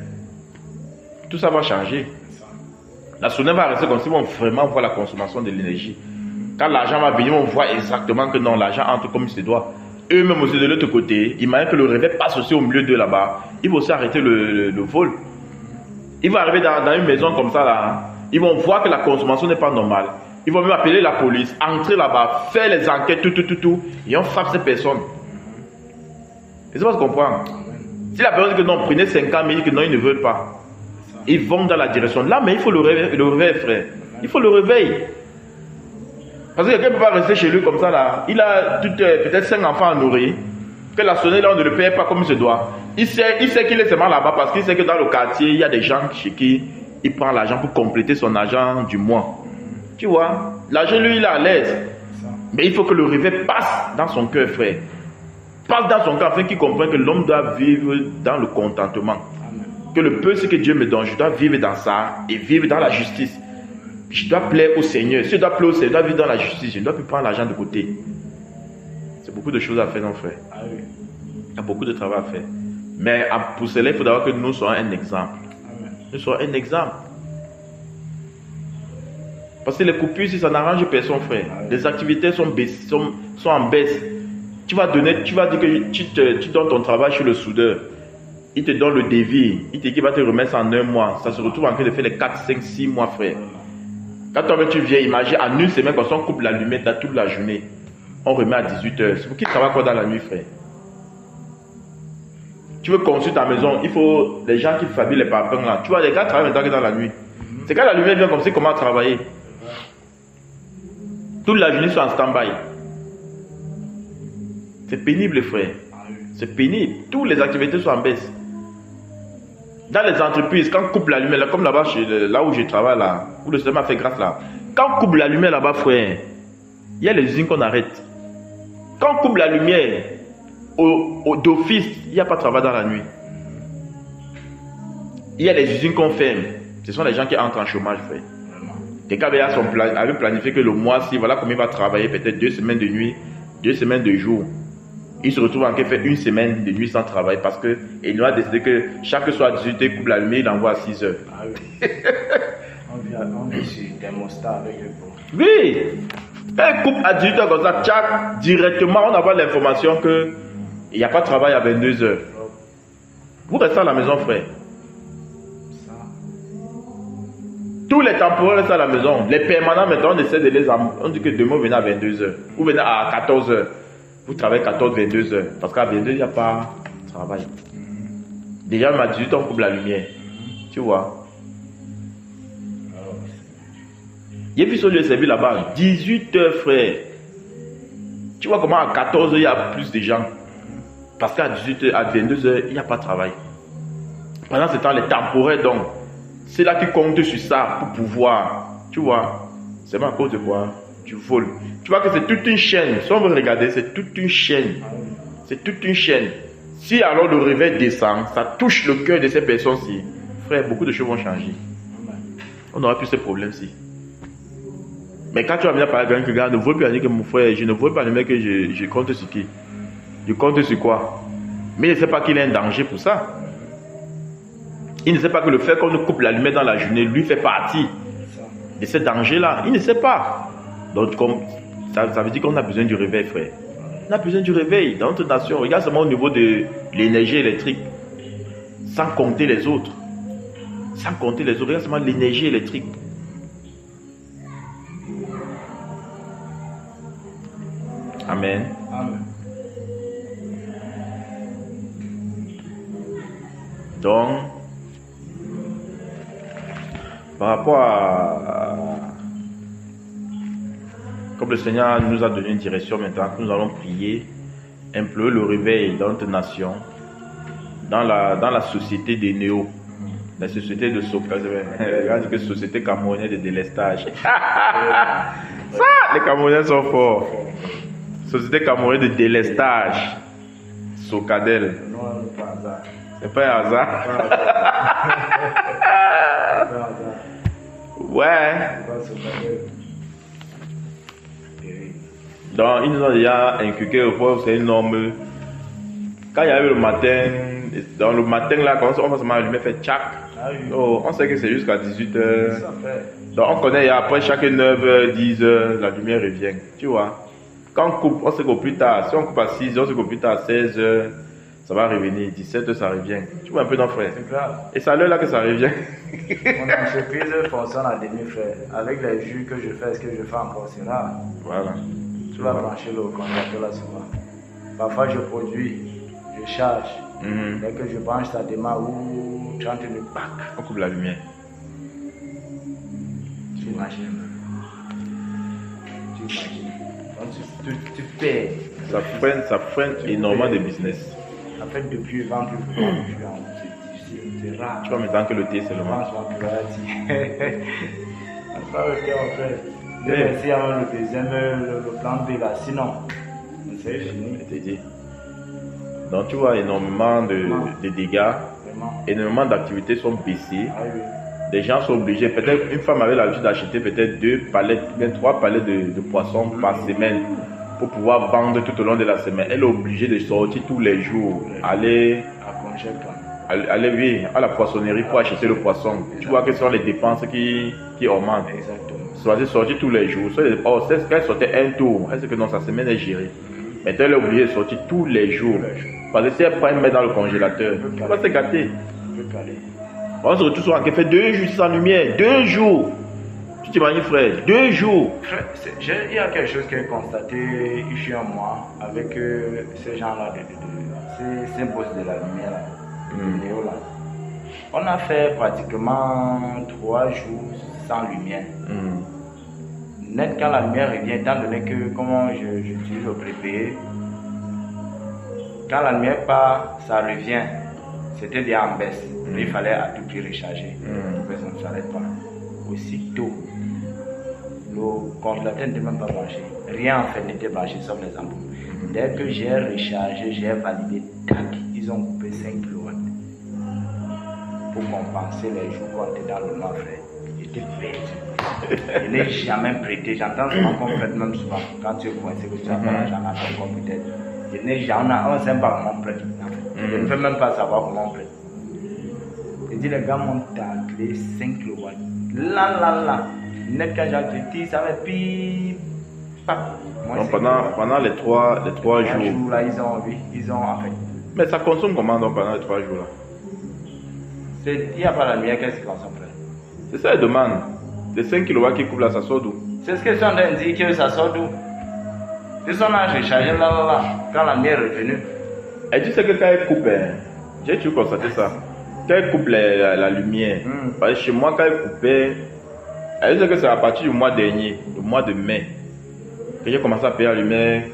tout ça va changer. La sonnette va rester comme si on vraiment voit la consommation de l'énergie. Quand l'argent va venir, on voit exactement que non, l'argent entre comme il se doit. Eux-mêmes aussi de l'autre côté, imagine que le réveil passe aussi au milieu d'eux là-bas. Ils vont aussi arrêter le vol. Ils vont arriver dans une maison comme ça là. Ils vont voir que la consommation n'est pas normale. Ils vont même appeler la police, entrer là-bas, faire les enquêtes, tout. Et on frappe ces personnes. Et c'est pas ce qu'on comprend. Si la personne dit que non, prenez 5 ans, mais il dit que non, ils ne veulent pas. Ils vont dans la direction. Là, mais il faut le réveil, frère. Il faut le réveil. Parce que quelqu'un ne peut pas rester chez lui comme ça là. Il a peut-être 5 enfants à nourrir. Que la sonnette là, on ne le paye pas comme il se doit. Il sait qu'il est seulement là-bas parce qu'il sait que dans le quartier, il y a des gens chez qui il prend l'argent pour compléter son argent du mois. Tu vois, l'argent lui il est à l'aise. Mais il faut que le réveil passe dans son cœur, frère. Passe dans son cœur afin qu'il comprenne que l'homme doit vivre dans le contentement. Que le peu ce que Dieu me donne, je dois vivre dans ça et vivre dans la justice. Je dois plaire au Seigneur. Si je dois plaire au Seigneur, je dois vivre dans la justice. Je ne dois plus prendre l'argent de côté. C'est beaucoup de choses à faire, non, frère. Il y a beaucoup de travail à faire. Mais pour cela, il faut d'abord que nous soyons un exemple. Nous soyons un exemple. Parce que les coupures, si ça n'arrange personne, frère. Les activités sont en baisse. Tu vas dire que tu donnes ton travail chez le soudeur. Il te donne le devis. Il te dit qu'il va te remettre ça en 1 mois. Ça se retrouve en train de faire les 4, 5, 6 mois, frère. Quand toi-même tu viens, imagine, en une semaine, quand on coupe la lumière dans toute la journée, on remet à 18h. C'est pour qui travaille quoi dans la nuit, frère? Tu veux construire ta maison, il faut les gens qui fabriquent les parpaings là. Tu vois, les gars travaillent maintenant que dans la nuit. C'est quand la lumière vient comme ça, comment travailler? Toute la journée, ils sont en stand-by. C'est pénible, frère. C'est pénible. Toutes les activités sont en baisse. Dans les entreprises, quand on coupe la lumière, là, comme là-bas, là où je travaille, là, où le système a fait grâce là, quand on coupe la lumière là-bas, frère, il y a les usines qu'on arrête. Quand on coupe la lumière, d'office, il n'y a pas de travail dans la nuit. Il y a les usines qu'on ferme. Ce sont les gens qui entrent en chômage, frère. Quelqu'un avait planifié que le mois-ci, voilà combien il va travailler, peut-être 2 semaines de nuit, 2 semaines de jour. Il se retrouve en train de faire 1 semaine de nuit sans travail parce qu'il a décidé que chaque soir à 18h, il coupe la lumière, il envoie à 6h. Ah oui. on vit sur thermostat avec le bon. Oui. Quand il coupe à 18h comme ça, tchac, directement, on a l'information qu'il n'y a pas de travail à 22h. Vous restez à la maison, frère. Tous les temporaires restent à la maison. Les permanents, maintenant, on essaie de les amener. On dit que demain, venez à 22h. Ou venez à 14h. Vous travaillez 14-22h. Parce qu'à 22h, il n'y a pas de travail. Déjà, même à 18h, on coupe la lumière. Tu vois. Il y a plus sur le service là-bas. 18h, frère. Tu vois comment à 14h, il y a plus de gens. Parce qu'à 18h, à 22h, il n'y a pas de travail. Pendant ce temps, les temporaires, donc, c'est là qui comptent sur ça pour pouvoir. Tu vois, c'est pas à cause de quoi tu voles. Tu vois que c'est toute une chaîne. Si on veut regarder, c'est toute une chaîne. C'est toute une chaîne. Si alors le réveil descend, ça touche le cœur de ces personnes-ci. Frère, beaucoup de choses vont changer. On n'aura plus ces problèmes-ci. Mais quand tu vas venir parler à quelqu'un qui regarde, ne veux plus dire que mon frère, je ne veux pas le mec que je compte sur qui. Je compte sur quoi? Mais il ne sait pas qu'il y a un danger pour ça. Il ne sait pas que le fait qu'on nous coupe la lumière dans la journée, lui fait partie de ce danger-là. Il ne sait pas. Donc, ça veut dire qu'on a besoin du réveil, frère. On a besoin du réveil dans notre nation. Regarde seulement au niveau de l'énergie électrique. Sans compter les autres. Sans compter les autres. Regarde seulement l'énergie électrique. Amen. Amen. Donc, par rapport à... Comme le Seigneur nous a donné une direction maintenant, nous allons prier, implorer le réveil dans notre nation, dans la société des néos, la société de Regarde que société camerounaise de délestage. Ça, les Camerounais sont forts. Société camerounaise de délestage. Socadel. C'est pas un hasard. Ouais. Donc, ils nous ont déjà inculqué au point où c'est une norme. Quand il y a eu le matin, dans le matin là, quand on va se allumer, fait tchac. Oh, on sait que c'est jusqu'à 18h. Donc, on connaît, après chaque 9h, 10h, la lumière revient. Tu vois. Quand on coupe, on sait qu'au plus tard. Si on coupe à 6h, on sait qu'au plus tard, à 16h, ça va revenir. 17h, ça revient. Tu vois un peu, non, frère? C'est grave. Et c'est à l'heure là que ça revient. Mon entreprise fonctionne à demi, frère. Avec les jus que je fais, ce que je fais encore, c'est là. Voilà. Tu vas brancher le congélateur là souvent. Parfois, je produis, je charge. Dès que je branche, ça démarre. 30 minutes, pack. On coupe la lumière. Tu imagines. Donc, tu perds. Ça freine énormément de business. En fait, depuis le ventre, c'est rare. Tu vois maintenant que le thé c'est le match. Merci avant le deuxième, le plan B là, sinon, c'est fini. Je t'ai dit. Donc tu vois énormément de dégâts, énormément d'activités sont baissées. Ah, oui. Les gens sont obligés, peut-être une femme avait l'habitude d'acheter peut-être 2 palettes, bien 3 palettes de poissons par semaine pour pouvoir vendre tout au long de la semaine. Elle est obligée de sortir tous les jours, aller à la poissonnerie pour acheter le poisson. Exactement. Tu vois que ce sont les dépenses qui augmentent. Exactement. Soit sortir tous les jours. C'est qu'elle sortait un tour, elle sait que non, sa semaine est gérée. Maintenant, elle est obligée de sortir tous les jours. Parce que si elle prend une mettre dans le congélateur, elle va se gâter. On se retrouve sur un café 2 jours sans lumière. 2 jours. Tu t'imagines, frère, 2 jours. Frère, il y a quelque chose que j'ai constaté ici en moi avec ces gens-là, ces boss de la lumière, là, de Néo, là. On a fait pratiquement 3 jours sans lumière. Net quand la lumière revient, étant donné que comment j'utilise le prépayé, quand la lumière part, ça revient. C'était déjà en baisse. Il fallait à tout prix recharger. Mais ça ne s'arrête pas. Aussitôt, le congélateur n'était même pas branché. Rien en fait n'était branché sauf les ampoules. Dès que j'ai rechargé, j'ai validé, tac, ils ont coupé 5 kW. Pour compenser les jours qu'on était dans le noir, frère. J'étais perdu. Je n'ai jamais prêté. J'entends souvent qu'on prête même souvent. Quand tu es coincé, que tu as pas l'argent à ton compte peut-être. Je n'ai jamais, on ne sait pas comment on prête. Je ne peux même pas savoir comment on prête. Je dis, les gars m'ont taclé 5 kW. Là. Net quand j'ai dit, ça va pip. Donc pendant les 3 jours. Là, ils ont en fait. Mais ça consomme comment donc pendant les 3 jours là? Il n'y a pas la lumière, qu'est-ce qui consomme, frère? C'est ça, elle demande. Les 5 kW qui couvrent là, ça sort d'où? C'est ce que je suis en train de dire, que ça sort d'où? Si on a rechargé là, quand la lumière est revenue. Et tu sais que quand elle coupe, j'ai toujours constaté ça. Quand elle coupe la lumière, parce que chez moi, quand elle coupait, elle disait que c'est à partir du mois dernier, le mois de mai, que j'ai commencé à payer la lumière.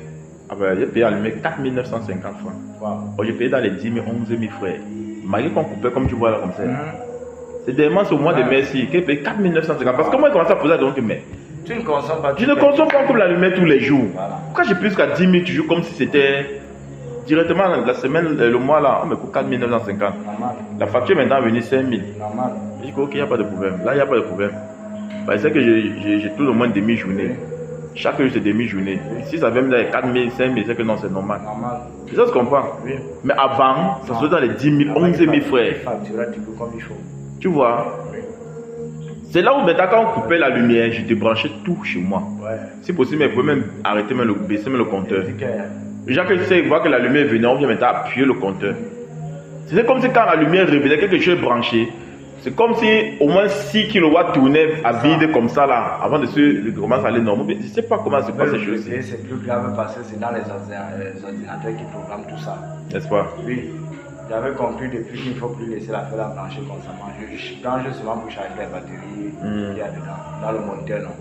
J'ai payé la lumière 4 950 francs. Wow. J'ai payé dans les 10 000, 11 000 frères. Malgré qu'on coupait comme tu vois là, comme ça. C'est dernièrement, c'est au mois de mai ici, qui paye 4950. Parce que moi, je commence à poser la question, mais tu ne consommes pas. je ne consomme pas comme la lumière tous les jours. Voilà. Pourquoi j'ai plus qu'à 10 000 toujours comme si c'était directement la semaine, le mois là, on me coûte 4950. Normal. La facture est maintenant venue 5000. Normal. Je dis ok, il n'y a pas de problème. Là, il n'y a pas de problème. Parce que j'ai tout le moins demi-journée. Chaque jour, c'est demi-journée. Si ça vient dans les 4 000, 5 000, c'est que non, c'est normal. Normal. C'est ça, je comprends. Oui. Mais avant, ça se faisait dans les 10 000, 11 000 frères. Facturer du coup comme il faut. Tu vois? C'est là où maintenant, quand on coupait la lumière, je débranchais tout chez moi. Ouais. Si possible, je pouvais même arrêter, même baisser même le compteur. C'est que, Déjà que tu sais, voir que la lumière venait, on vient maintenant appuyer le compteur. C'était comme si quand la lumière revenait, quelque chose branché. C'est comme si au moins 6 kW tournaient à vide comme ça là, avant de commencer à aller normal. Je ne sais pas comment se passe ces choses. C'est plus grave parce que c'est dans les ordinateurs qui programment tout ça. N'est-ce pas? Oui. J'avais compris depuis qu'il ne faut plus laisser la feuille brancher constamment. Je branche seulement pour charger les batteries qu'il y a dedans, dans le moniteur, non.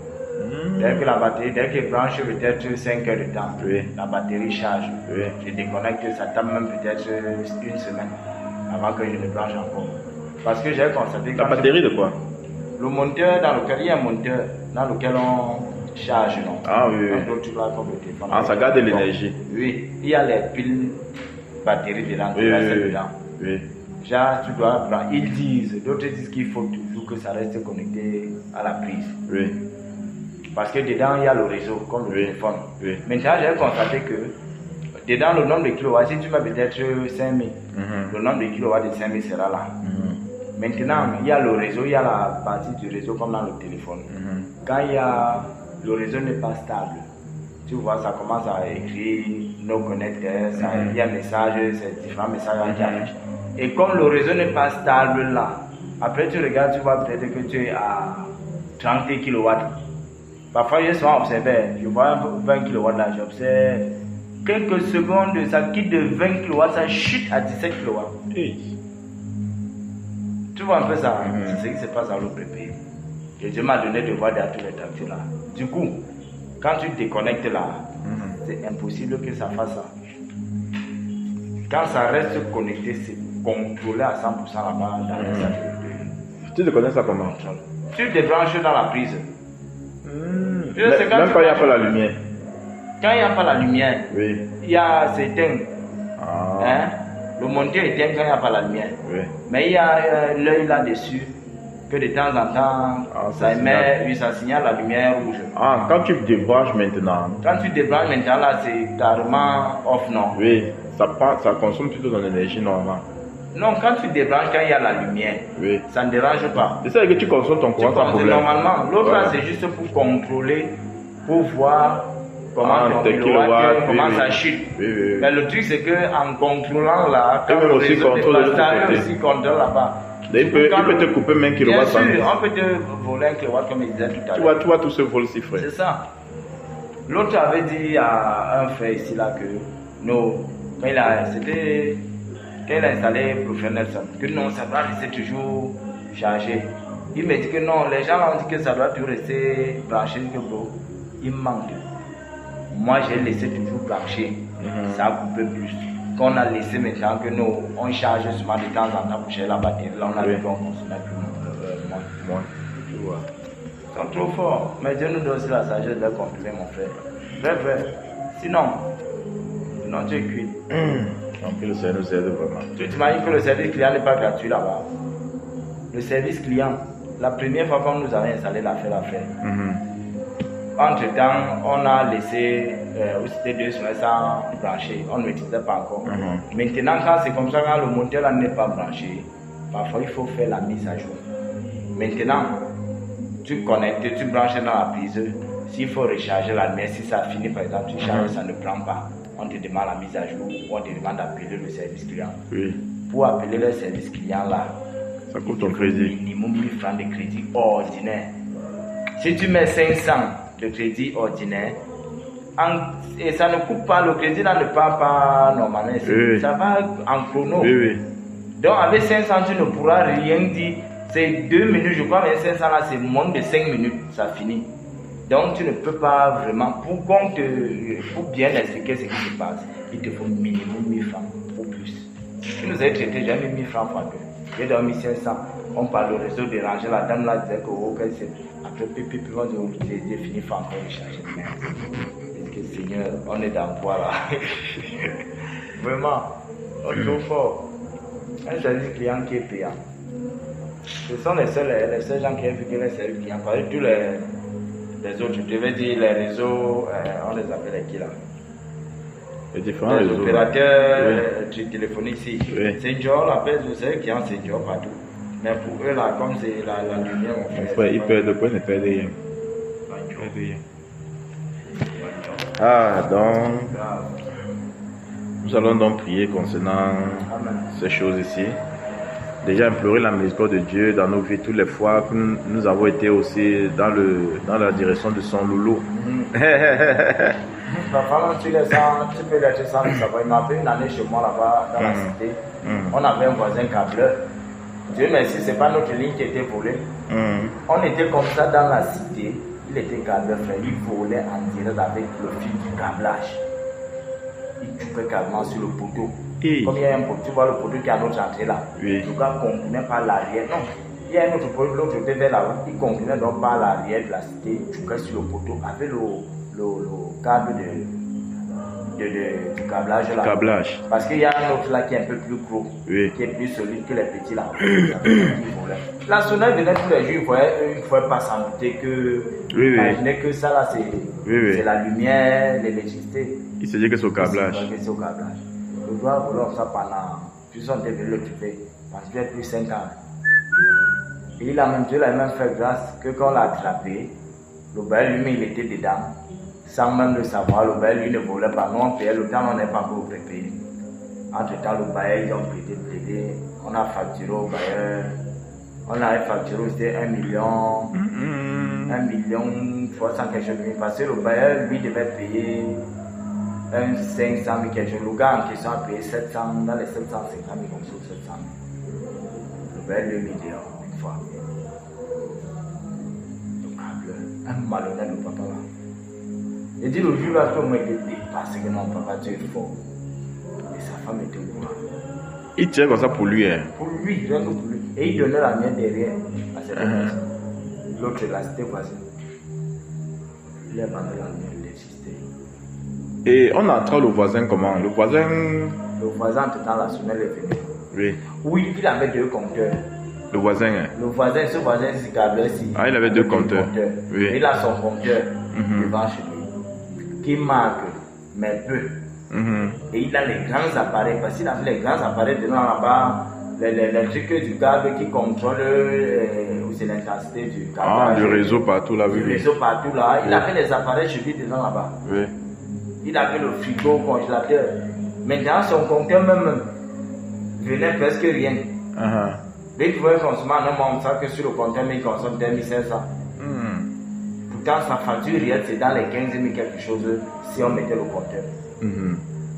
Dès que la batterie, dès qu'il branche peut-être 5 heures de temps, oui. La batterie charge. Oui. Je déconnecte, ça tape même peut-être une semaine avant que je ne branche encore. Parce que j'ai constaté que... La batterie de quoi? Le monteur dans lequel il y a un monteur dans lequel on charge, non? Ah oui, oui. Donc, tu l'as comme le téléphone. Ah, ça garde de l'énergie. Oui, il y a les piles batteries dedans, oui, tu restes dedans. Oui. Genre, tu dois prendre. Ils disent, d'autres disent qu'il faut toujours que ça reste connecté à la prise. Oui. Parce que dedans, il y a le réseau, comme le téléphone. Oui. Maintenant, j'ai constaté que dedans, le nombre de kilowatts, si tu mets peut-être 5000, le nombre de kilowatts de 5000 sera là. Maintenant, il y a le réseau, il y a la partie du réseau comme dans le téléphone. Quand le réseau n'est pas stable, tu vois, ça commence à écrire no connecteurs, il y a un message, c'est différents messages qui affichent. Et comme le réseau n'est pas stable là, après tu regardes, tu vois peut-être que tu es à 30 kW. Parfois, j'ai souvent observé, je vois 20 kW là, j'observe quelques secondes, ça quitte de 20 kW, ça chute à 17 kW. Tu vois un peu ça, c'est ce qui se passe dans l'autre pays. Et Dieu m'a donné de voir derrière tous les tactiles là. Du coup, quand tu déconnectes là, c'est impossible que ça fasse ça. Quand ça reste connecté, c'est contrôlé à 100% là-bas dans les satellites. Tu te connais ça comment? Tu débranches dans la prise. Même quand il n'y a pas la lumière. Quand il n'y a pas la lumière, oui. Il y a certains. Hein? Le monteur éteint quand il n'y a pas la lumière. Oui. Mais il y a l'œil là-dessus que de temps en temps, ça émet, oui, ça signale la lumière rouge. Ah, quand tu débranches maintenant. Quand tu débranches maintenant, là, c'est carrément off, non? Oui, ça consomme plutôt ton énergie normale. Non, quand tu débranches, quand il y a la lumière, oui. Ça ne dérange pas. C'est ça que tu consommes ton courant sans problème. Normalement, l'autre là, c'est juste pour contrôler, pour voir comment ton kilowatt, comment ça chute. Oui. Mais le truc, c'est qu'en contrôlant là, quand le réseau aussi contrôle là-bas. Il peut te couper même un kilowatt. Bien sûr, on peut te voler un kilowatt comme il disait tout à l'heure. Tu vois tout ce vol si frère. C'est ça. L'autre avait dit à un frère ici là que non, quand il a installé Professionnel, que non, ça doit rester toujours chargé. Il me dit que non, les gens ont dit que ça doit toujours rester branché, que bro, il manque. Moi j'ai laissé toujours branché, ça a coupé plus. Qu'on a laissé maintenant que nous, on charge seulement de temps en temps pour chercher la batterie, là on a vu qu'on consommait plus moins. Tu vois. Ils sont trop forts, mais Dieu nous donne aussi la sagesse de les contrôler, mon frère. Vrai. Sinon, tu es cuit. Donc le Seigneur nous aide vraiment. Tu t'imagines que le service client n'est pas gratuit là-bas. Le service client, la première fois qu'on nous avait installé l'affaire. Entre-temps, on a laissé c'était 2 semaines sans brancher, on ne l'utilisait pas encore. Maintenant, quand c'est comme ça, quand le monteur n'est pas branché, parfois il faut faire la mise à jour. Maintenant, tu connectes, tu branches dans la prise. S'il faut recharger la lumière, si ça finit par exemple, tu charges, ça ne prend pas. On te demande la mise à jour ou on te demande d'appeler le service client. Oui. Pour appeler le service client là, ça coûte ton crédit. Minimum 1000 francs de crédit ordinaire. Si tu mets 500 de crédit ordinaire, et ça ne coupe pas, le crédit là ne part pas normalement. Oui. Ça va en chrono. Oui. Donc avec 500, tu ne pourras rien dire. C'est 2 minutes, je crois, mais 500 là, c'est moins de 5 minutes, ça finit. Donc tu ne peux pas vraiment, pour bien expliquer ce qui se passe, il te faut minimum 1000 francs ou plus. Tu nous as traité, j'ai mis 1000 francs par deux. J'ai dormi 500. On parle de réseau dérangé, la dame là disait que après pipi, on j'ai fini par encore changer de merde. Que Seigneur, on est dans quoi là? Vraiment, on est trop fort. Un service client qui est payant. Ce sont les seuls gens qui ont vu que les services clients. Parce que tous les autres, je devais dire les réseaux, on les appelle qui là? Les différents réseaux. Opérateurs téléphoniques ici. Oui. C'est une job, la paix, c'est eux qui ont ces jobs partout. Mais pour eux là, comme c'est la lumière, on fait. Ils perdent de quoi, ne perdent rien. Ah, donc, nous allons donc prier concernant ces choses ici. Déjà implorer la miséricorde de Dieu dans nos vies toutes les fois que nous avons été aussi dans la direction de son loulou. Pendant tu peux l'être sans le savoir. Il m'a fait une année chez moi là-bas dans la cité. On avait un voisin câbleur. Dieu merci, c'est pas notre ligne qui était volée. On était comme ça dans la cité. Il était câbleur, frère. Il volait en direct avec le fil du câblage. Il coupait carrément sur le poteau. Comme il y a un poteau, tu vois le poteau qui est à notre entrée là. Oui. Le gars comprimait par l'arrière. Non, il y a un autre poteau, l'autre côté vers la route. Il comprimait donc par l'arrière de la cité. Il coupait sur le poteau avec le câble du câblage là. Câblage. Parce qu'il y a un autre là qui est un peu plus gros, qui est plus solide que les petits là. La sonnette venait tous les jours, il ne pouvait pas s'en douter que. Imaginez que ça là c'est la lumière, l'électricité. Il se dit que c'est au câblage. C'est au câblage. Le doigt voulait ça pendant. Puis on devait l'occuper. Parce qu'il y a plus de 5 ans. Et Dieu l'a même fait grâce que quand on l'a attrapé, le bail lui-même il était dedans. Sans même le savoir, le bail lui ne volait pas. Nous on payait le temps, on n'est pas encore préparé. Entre temps, le bail, ils ont plaidé. On a facturé au bailleur. On a facturé, c'était 1 million. 1 million 300 quelque chose. Parce que le bailleur, lui, devait payer 500 000 quelque chose. Le gars en question a payé 700, dans les 750 000, comme ça, 700 000. Le bailleur, 2 millions, une fois. Le câble, un malhonnête, le papa là. Il dit le jour là, tout le monde était dépassé que non, papa, tu es fort. Et sa femme était au courant. Il tient comme ça pour lui, hein? Pour lui, rien que pour lui. Et il donnait la mienne derrière à cette personne. L'autre, là, c'était voisin. Il a vendu la mienne de l'électricité. Et on entra le voisin comment? Le voisin, en tout temps, la sonnelle est venue. Oui. Oui, il avait 2 compteurs. Le voisin, hein? Ce voisin, c'est câblé-ci. Ah, il avait 2 compteurs. Oui. Il a son compteur devant chez lui, qui marque, mais peu. Et il a les grands appareils, parce qu'il a fait les grands appareils dedans là-bas, les trucs du câble qui contrôlent c'est l'intensité du câble. Ah, du réseau partout là, oui. Du réseau partout là. Il avait les appareils chez lui dedans là-bas. Oui. Il avait le frigo, congélateur. Maintenant, son compteur même venait presque rien. Dès qu'il pouvait consommer un homme, on sait que sur le compteur, il consomme 2500. Pourtant, sa facture réelle, c'est dans les 15 000 quelque chose si on mettait le compteur.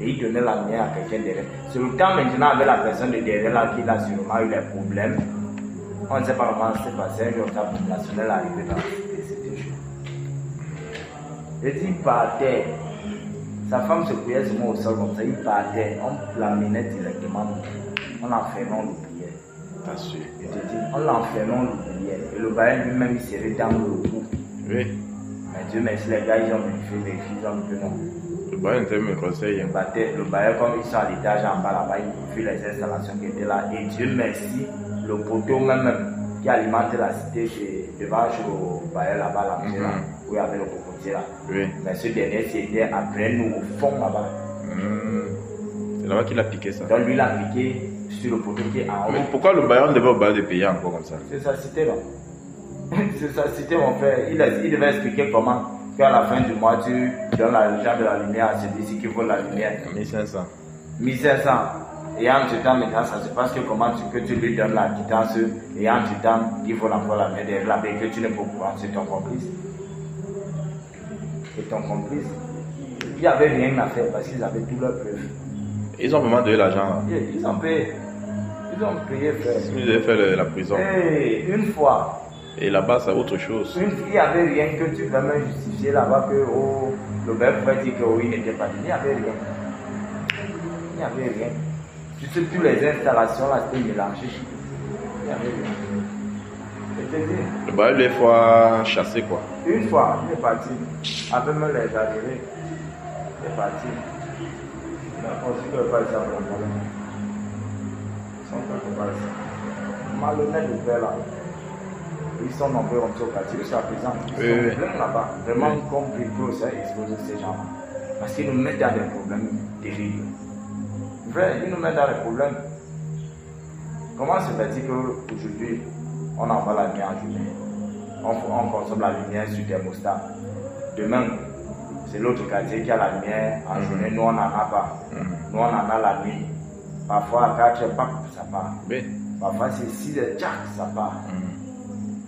Et il donnait la lumière à quelqu'un derrière. C'est le temps maintenant avec la personne de derrière là qui a sûrement eu des problèmes. On ne sait pas comment c'est passé. Un jour, la sonnelle est arrivée dans la cité. C'était chaud. Et il partait. Sa femme se couillait sur moi au sol comme ça. Il partait. On l'amenait directement. On l'enfermait, on l'oubliait. T'as su. Je te dis, on l'enfermait, on l'oubliait. Et le bail lui-même, il serait dans le cou. Oui. Mais Dieu merci, les gars, ils ont vérifié, ils ont vu non. Le bailleur ne me conseille. Le bailleur, comme ils sont à l'étage en bas là-bas, ils ont vu les installations qui étaient là. Et Dieu merci, le poteau même qui alimentait la cité, c'est devant le bailleur là-bas, là, où il y avait le cocotier là. Oui. Mais ce dernier, c'était après nous, au fond là-bas. C'est là-bas qu'il a piqué ça. Donc lui, il a piqué sur le poteau qui est en haut. Mais pourquoi le bailleur devait au bailleur de payer encore comme ça? C'est sa cité là. C'est sa cité, mon frère. Il devait expliquer comment. Qu'à la fin du mois, tu donnes l'argent de la lumière à celui-ci qui vaut la lumière. 1500. 1500. Et en tout temps, maintenant, ça se passe que comment que tu lui donnes la quittance. Et en tout temps, il faut encore la mettre derrière la paix que tu ne peux pas. C'est ton complice. C'est ton complice. Il n'y avait rien à faire parce qu'ils avaient tous leurs preuves. Ils ont vraiment donné l'argent. Ils ont payé. Ils ont payé, frère. Ils avaient fait la prison. Et une fois. Et là-bas, c'est autre chose. Il n'y avait rien que tu peux même justifier là-bas que le père pouvait dire que il n'était pas dit. Il n'y avait rien. Il n'y avait rien. Toutes les installations là, c'était mélangé. Il n'y avait rien. te dis. Le bail lui fois chassé quoi. Une fois, il est parti. Après me les adhérer. Il est parti. Mais on dit qu'il n'est pas ici à mon problème. Son père n'est pas ici. Malhonnête de père là. Ils sont nombreux comme ça au quartier, jusqu'à présent. Ils sont pleins là-bas. Vraiment comme ils peuvent exposer ces gens-là. Parce qu'ils nous mettent dans des problèmes terribles. Vrai, ils nous mettent dans des problèmes. Comment se fait-il qu'aujourd'hui, on envoie la lumière en journée, on consomme la lumière sur thermostat. Demain, c'est l'autre quartier qui a la lumière en journée, nous on n'en a pas. Nous on en a la nuit. Parfois à 4 heures, ça part. Parfois c'est 6 heures, ça part.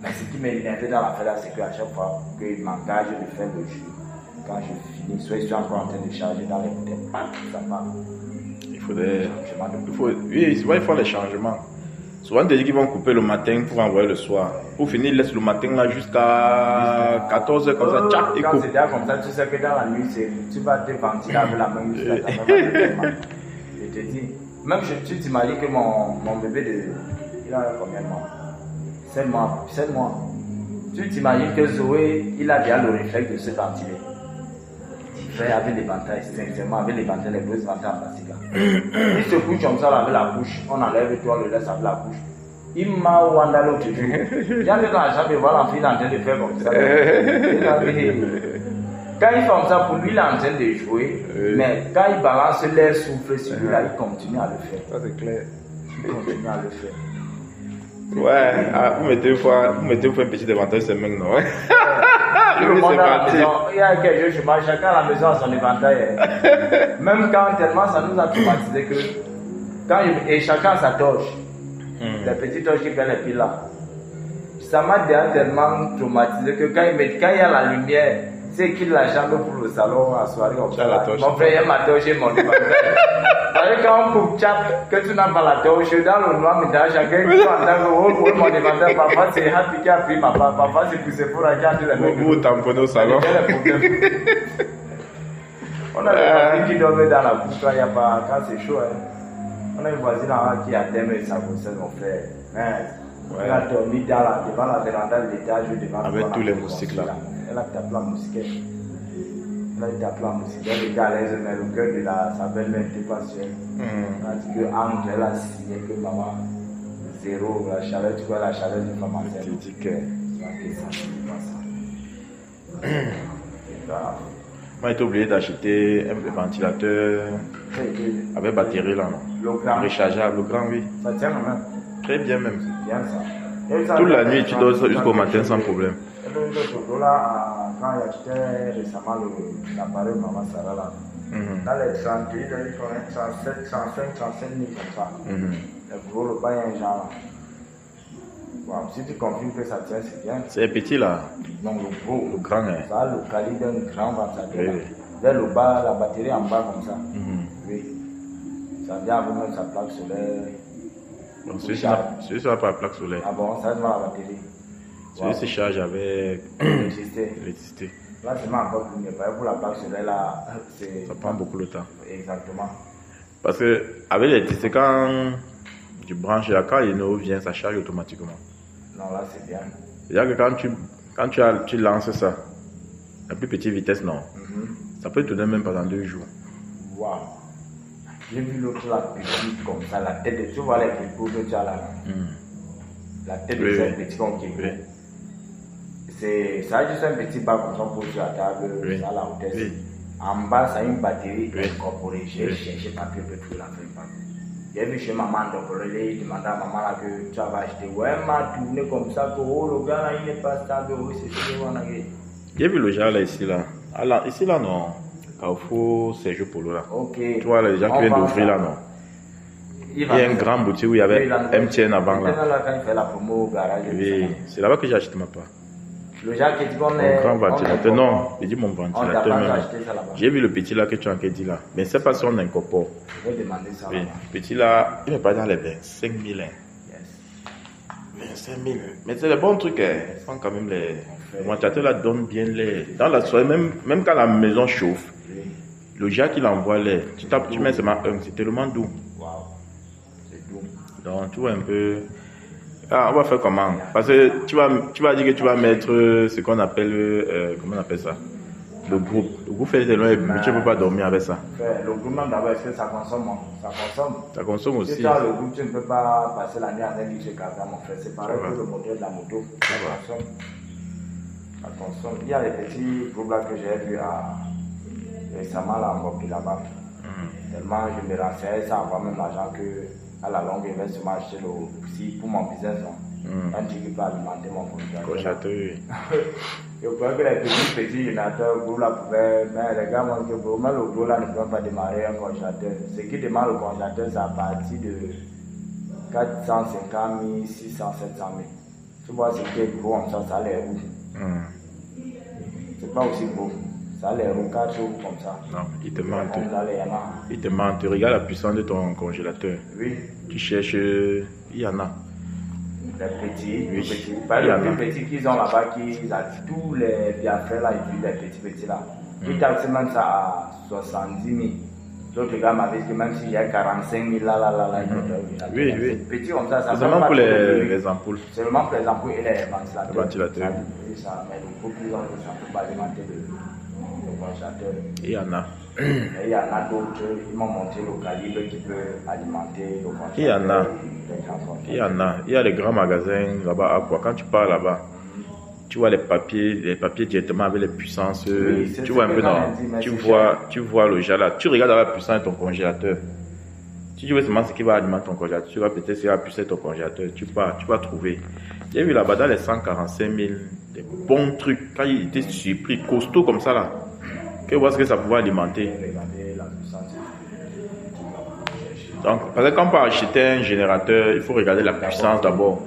Mais ce qui m'énerve dans l'affaire là, c'est qu'à chaque fois qu'il m'engage de faire le jeu, quand je finis, soit je suis encore en train de charger dans les bouteilles, ça part. Il faut les changements. Souvent, des gens qui vont couper le matin pour envoyer le soir. Pour finir, ils laissent le matin là jusqu'à 14h comme ça. Tchac, et quand c'est déjà comme ça, tu sais que dans la nuit, tu vas te ventiler avec la main jusqu'à ta main. Je te dis, même tu t'imagines que mon bébé, il a combien de mois? 7 mois. Tu t'imagines que Zoé, il a déjà le réflexe de se ventiler. Avec les ventailles, sincèrement, avec les ventailles, les grosses ventailles en plastique. Il se couche comme ça avec la couche, on enlève et toi on le laisse avec la couche. Il m'a ouanda l'autre jour. Il y a des gens à chaque fois, l'enfant est en train de faire comme ça. Quand il fait comme ça, pour lui, il est en train de jouer, mais quand il balance l'air souffle sur lui, là, il continue à le faire. Ça c'est clair. Il continue à le faire. Ouais, vous mettez une fois un petit éventail semaine, non? Tout le monde à la maison, il y a quelque chose, chacun à la maison a son éventail. Même quand tellement ça nous a traumatisé que et chacun a sa torche, la petite torche qui fait les piles là. Ça m'a déjà tellement traumatisé que quand il y a la lumière, c'est qu'il la chambre pour le salon à soirée comme ça. Mon frère, il y a ma torche et mon éventail. Quand on coupe chat, que tu n'as pas la torche, dans le noir, mais dans chacun qui entend mon éventail, papa c'est Happy qui a pris ma part, papa c'est poussé pour la garde de la maison. Vous tamponnez au salon. On a des voisins qui dorment dans la bouche quand il y a pas, quand c'est chaud. On a une voisine là qui a terminé sa grossesse, mon frère. Elle a dormi devant la véranda de l'étage, devant avec tous les moustiques là. Elle a tapé la mousquette. Elle a tapé la mousquette. Elle était à l'aise, mais le cœur de sa belle-mère n'était pas sûr. Tandis qu'entre elle a signé que maman, zéro, la chaleur, tu vois la chaleur d'une femme enceinte. Tu dis que. Moi, j'ai oublié d'acheter un ventilateur avec batterie là, non? Le grand. Rechargeable, le grand, oui. Ça tient quand même. Très bien même. Bien ça. Toute la nuit, tu dors jusqu'au matin sans problème. Là, quand il achetait récemment l'appareil Maman Sarah là, dans les 30, il a dit qu'on est 37, 35, 35 000 comme ça. Le gros repas, il y a un genre là. Wow, si tu confirmes que ça tient, c'est bien. C'est petit là. Donc le gros. Le grand, hein. Ça a le calibre d'un grand ventilateur. Oui. Vers le bas, la batterie en bas comme ça. Oui. Ça vient avec même sa plaque solaire. Celui-ci n'a pas la plaque solaire. Ah bon, ça devant la batterie. Celui-ci charge avec l'électricité. Là, c'est encore plus mieux. Pour la plaque solaire, là, ça prend beaucoup de temps. Exactement. Parce que avec l'électricité, quand tu branches là, quand l'INO vient, ça charge automatiquement. Non, là, c'est bien. C'est-à-dire que quand tu lances ça, la plus petite vitesse, non. Ça peut tourner même pendant 2 jours. Waouh. J'ai vu l'autre là, petite comme ça, la tête de... Tu vois les fricots que tu as là. La tête de ce petit con qui est. Ça a juste un petit bas comme ça pour sur la table, ça à la hauteur. En bas, ça a une batterie incorporée. J'ai cherché papier pour tout la faire. J'ai vu chez maman, donc il demandait à maman là que tu avais acheté. Ouais, m'a tourné comme ça, que le gars là, il n'est pas stable, c'est ce qu'on a gagné. J'ai vu le genre là, ici là. Alors, ici là, non. Carrefour, Sergio Polo là. Ok. Tu vois, les gens qui viennent d'ouvrir là, non. Il y a un grand boutique où il y avait MTN avant là. Là, quand il fait la promo au garage. Oui, c'est là-bas que j'ai acheté ma part. Le genre qui dit qu'on est. Mon grand ventilateur, non, j'ai dit mon ventilateur même. J'ai vu le petit là que tu as dit là. Mais c'est pas si on incorpore. Je vais demander ça. Oui, le petit là, il n'est pas dans les 25 000. 25 000. Mais c'est le bon truc, quand même les ventilateurs là donnent bien l'air. Dans la soirée, même quand la maison chauffe, le jar qu'il envoie l'air, tu mets seulement un, c'est tellement doux. Waouh, c'est doux. Donc tu vois un peu, Ah, on va faire comment? Parce que tu vas dire que tu vas mettre ce qu'on appelle, comment on appelle ça? Le groupe. Le groupe fait tellement de bruit, tu ne peux pas dormir avec ça. Le groupe même d'abord, est-ce que ça consomme? Ça consomme. Ça consomme aussi. Si tu as le groupe, tu ne peux pas passer la nuit avec lui chez quelqu'un, mon frère. C'est pareil que le moteur de la moto. Ça consomme. Ça consomme. Il y a les petits groupes là que j'ai vus récemment là, en Bopi là-bas. Tellement je me renseignais, ça envoie même l'argent que à la longue, je vais sûrement acheter pour mon business. Un truc qui peut alimenter mon congélateur. Je crois que les petits générateurs, gros là pouvaient, mais les gars m'ont dit que le gros là ne peut pas démarrer un congélateur. Ce qui démarre le congélateur, c'est à partir de 450 000, 600 000, 700 000. Tu vois, ce qui est gros comme ça a l'air rouge. C'est pas aussi gros. Ça a l'air rouge, 4 roues comme ça. Non, il te ment. Il te ment. Tu regardes la puissance de ton congélateur. Oui. Tu cherches, il y en a. Les petits, oui. Petits. Pas les plus petits qu'ils ont là-bas, tous les bienfaits là, ils utilisent les petits là. Ils taxent même ça à 70 000. D'autres gars m'avaient dit même si j'ai 45 000 là. Oui. Petits comme ça, c'est seulement pour les ampoules. C'est seulement pour les ampoules et les ventilateurs. Les ventilateurs. Mais le groupe, ils ont ça peut pas alimenter le congélateur. Il y en a. Il y en a d'autres, ils m'ont montré le calibre qui peut alimenter le congélateur. Il y en a. Il y a les grands magasins là-bas à quoi. Quand tu pars là-bas, tu vois les papiers directement avec les puissances. Oui, tu vois un peu non. Tu vois le jar là. Tu regardes la puissance de ton congélateur. Si tu veux seulement ce qui va alimenter ton congélateur, tu vas peut-être essayer la puissance de ton congélateur. Tu vas trouver. J'ai vu là-bas dans les 145 000 des bons trucs. Quand il était surpris, costaud comme ça là. Que voir ce que ça pouvait alimenter. Donc, parce que quand on peut acheter un générateur, il faut regarder la puissance d'abord.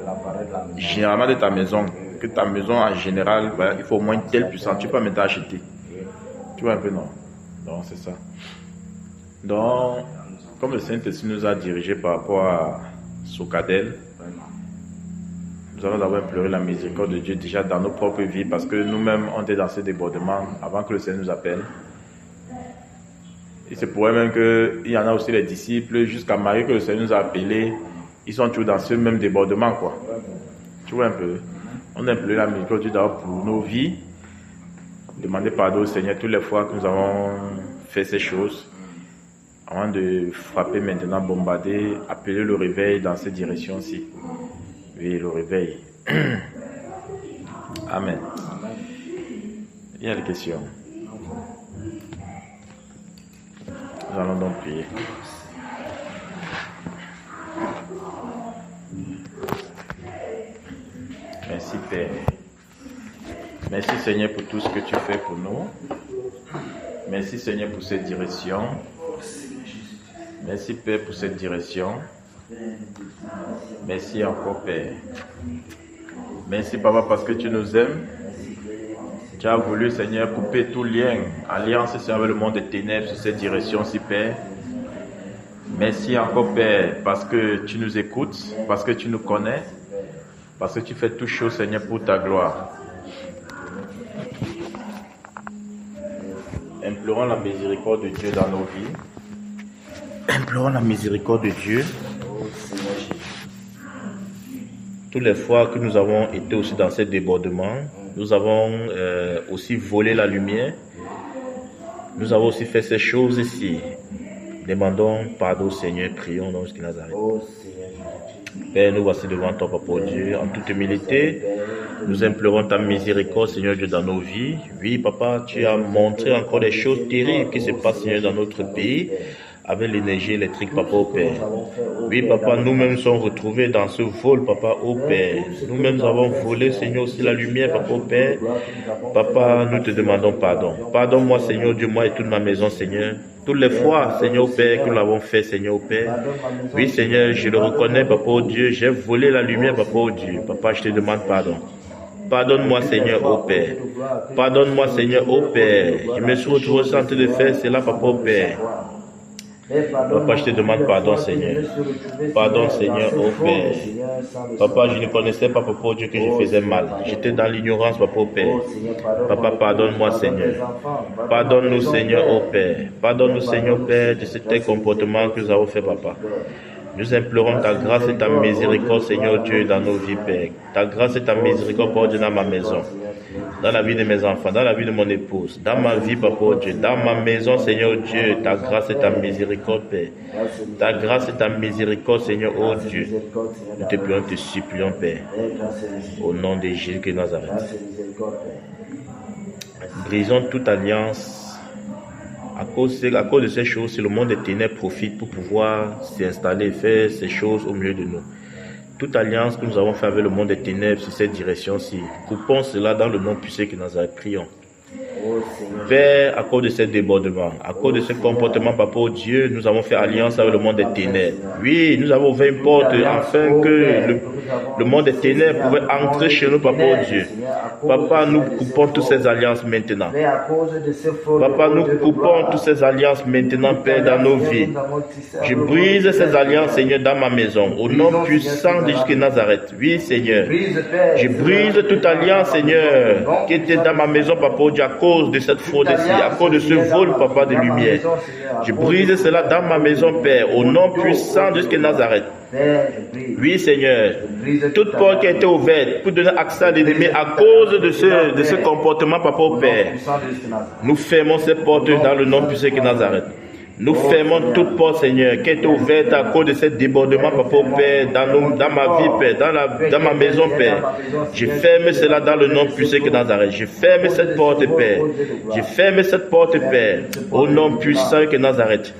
Généralement de ta maison. Que ta maison en général, bah, il faut au moins une telle puissance. Tu peux pas maintenant acheter. Tu vois un peu, non? Donc, c'est ça. Donc, comme le Saint-Esprit nous a dirigé par rapport à Socadel, nous allons d'abord implorer la miséricorde de Dieu déjà dans nos propres vies parce que nous-mêmes, on était dans ce débordement avant que le Seigneur nous appelle. Il se pourrait même qu'il y en a aussi les disciples, jusqu'à Marie que le Seigneur nous a appelés, ils sont toujours dans ce même débordement, quoi. Tu vois un peu. On a imploré la miséricorde de Dieu d'abord pour nos vies, demander pardon au Seigneur toutes les fois que nous avons fait ces choses, avant de frapper maintenant, bombarder, appeler le réveil dans cette direction-ci. Oui, le réveil. Amen. Il y a des questions. Nous allons donc prier. Merci Père. Merci Seigneur pour tout ce que tu fais pour nous. Merci Seigneur pour cette direction. Merci Père pour cette direction. Merci encore Père. Merci Papa parce que tu nous aimes. Tu as voulu Seigneur couper tout lien, alliance avec le monde des ténèbres sur cette direction-ci Père. Merci encore Père parce que tu nous écoutes, parce que tu nous connais, parce que tu fais toutes choses Seigneur pour ta gloire. Implorons la miséricorde de Dieu dans nos vies. Implorons la miséricorde de Dieu. Toutes les fois que nous avons été aussi dans ce débordement, nous avons aussi volé la lumière. Nous avons aussi fait ces choses ici. Demandons pardon au Seigneur, prions dans ce qui nous arrive. Père, nous voici devant toi, Papa Dieu, en toute humilité. Nous implorons ta miséricorde, Seigneur Dieu, dans nos vies. Oui, Papa, tu as montré encore des choses terribles qui se passent, Seigneur, dans notre pays, avec l'énergie électrique, Papa, au Père. Oui, Papa, nous-mêmes sommes retrouvés dans ce vol, Papa, au Père. Nous-mêmes avons volé, Seigneur, aussi la lumière, Papa, au Père. Papa, nous te demandons pardon. Pardonne-moi, Seigneur Dieu, moi et toute ma maison, Seigneur. Toutes les fois, Seigneur, au Père, que nous l'avons fait, Seigneur, au Père. Oui, Seigneur, je le reconnais, Papa, au Dieu. J'ai volé la lumière, Papa, au Dieu. Papa, je te demande pardon. Pardonne-moi, Seigneur, au Père. Pardonne-moi, Seigneur, au Père. Je me suis retrouvé en train de faire cela, Papa, au Père. Papa, je te demande pardon, Seigneur. Pardon, Seigneur, au Père. Papa, je ne connaissais pas, Papa, au Dieu, que je faisais mal. J'étais dans l'ignorance, Papa, au Père. Papa, pardonne-moi, Seigneur. Pardonne-nous, Seigneur, au Père. Pardonne-nous, Seigneur, au Père, de ces comportements que nous avons fait, Papa. Nous implorons ta grâce et ta miséricorde, Seigneur Dieu, dans nos vies, Père. Ta grâce et ta miséricorde, Papa Dieu, dans ma maison, dans la vie de mes enfants, dans la vie de mon épouse, dans ma vie, Papa Dieu, dans ma maison, Seigneur Dieu, ta grâce et ta miséricorde, Père. Ta grâce et ta miséricorde, Seigneur, oh Dieu. Nous te prions, te supplions, Père. Au nom de Jésus de Nazareth. Brisons toute alliance. À cause de ces choses, si le monde des ténèbres profite pour pouvoir s'installer et faire ces choses au milieu de nous. Toute alliance que nous avons fait avec le monde des ténèbres sur cette direction-ci, coupons cela dans le nom puissant que nous avons prions. Père, à cause de ces débordements, à cause de ce comportement, Papa, oh Dieu, nous avons fait alliance avec le monde des ténèbres. Oui, nous avons ouvert une porte afin que le monde des ténèbres pouvait entrer chez nous, Papa, oh Dieu. Papa, nous coupons toutes ces alliances maintenant. Papa, nous coupons toutes ces alliances maintenant, Père, dans nos vies. Je brise ces alliances, Seigneur, dans ma maison, au nom puissant de Jésus de Nazareth. Oui, Seigneur. Je brise toute alliance, Seigneur, qui était dans ma maison, Papa, oh Dieu, à cause de cette fraude-ci, à cause de ce vol, Papa, de lumière. Je brise cela dans ma maison, Père, au nom puissant de Jésus de Nazareth. Oui, Seigneur, toute porte qui a été ouverte pour donner accès à l'ennemi à cause de ce comportement, Papa, au Père, nous fermons ces portes dans le nom puissant de Nazareth. Nous fermons toute porte, Seigneur, qui est ouverte à cause de ce débordement, Papa, Père, dans ma vie, Père, dans ma maison, Père. Je ferme cela dans le nom puissant que Nazareth. Je ferme cette porte, Père. Je ferme cette porte, Père, au nom puissant que Nazareth.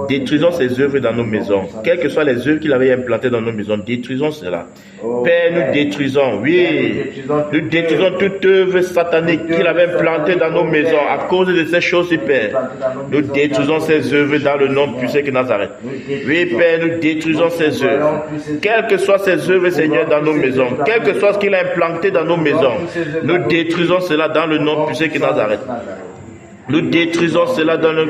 Détruisons ces œuvres dans nos maisons. Quelles que soient les œuvres qu'il avait implantées dans nos maisons, détruisons cela. Père, nous détruisons, oui, nous détruisons toute œuvre satanique qu'il avait implantée dans nos maisons à cause de ces choses, Père. Nous détruisons ces œuvres dans le nom puissant que Nazareth. Oui, Père, nous détruisons ces œuvres. Quelles que soient ces œuvres, Seigneur, dans nos maisons, quel que soit ce qu'il a implanté dans nos maisons, nous détruisons cela dans le nom puissant que Nazareth. Nous détruisons cela dans le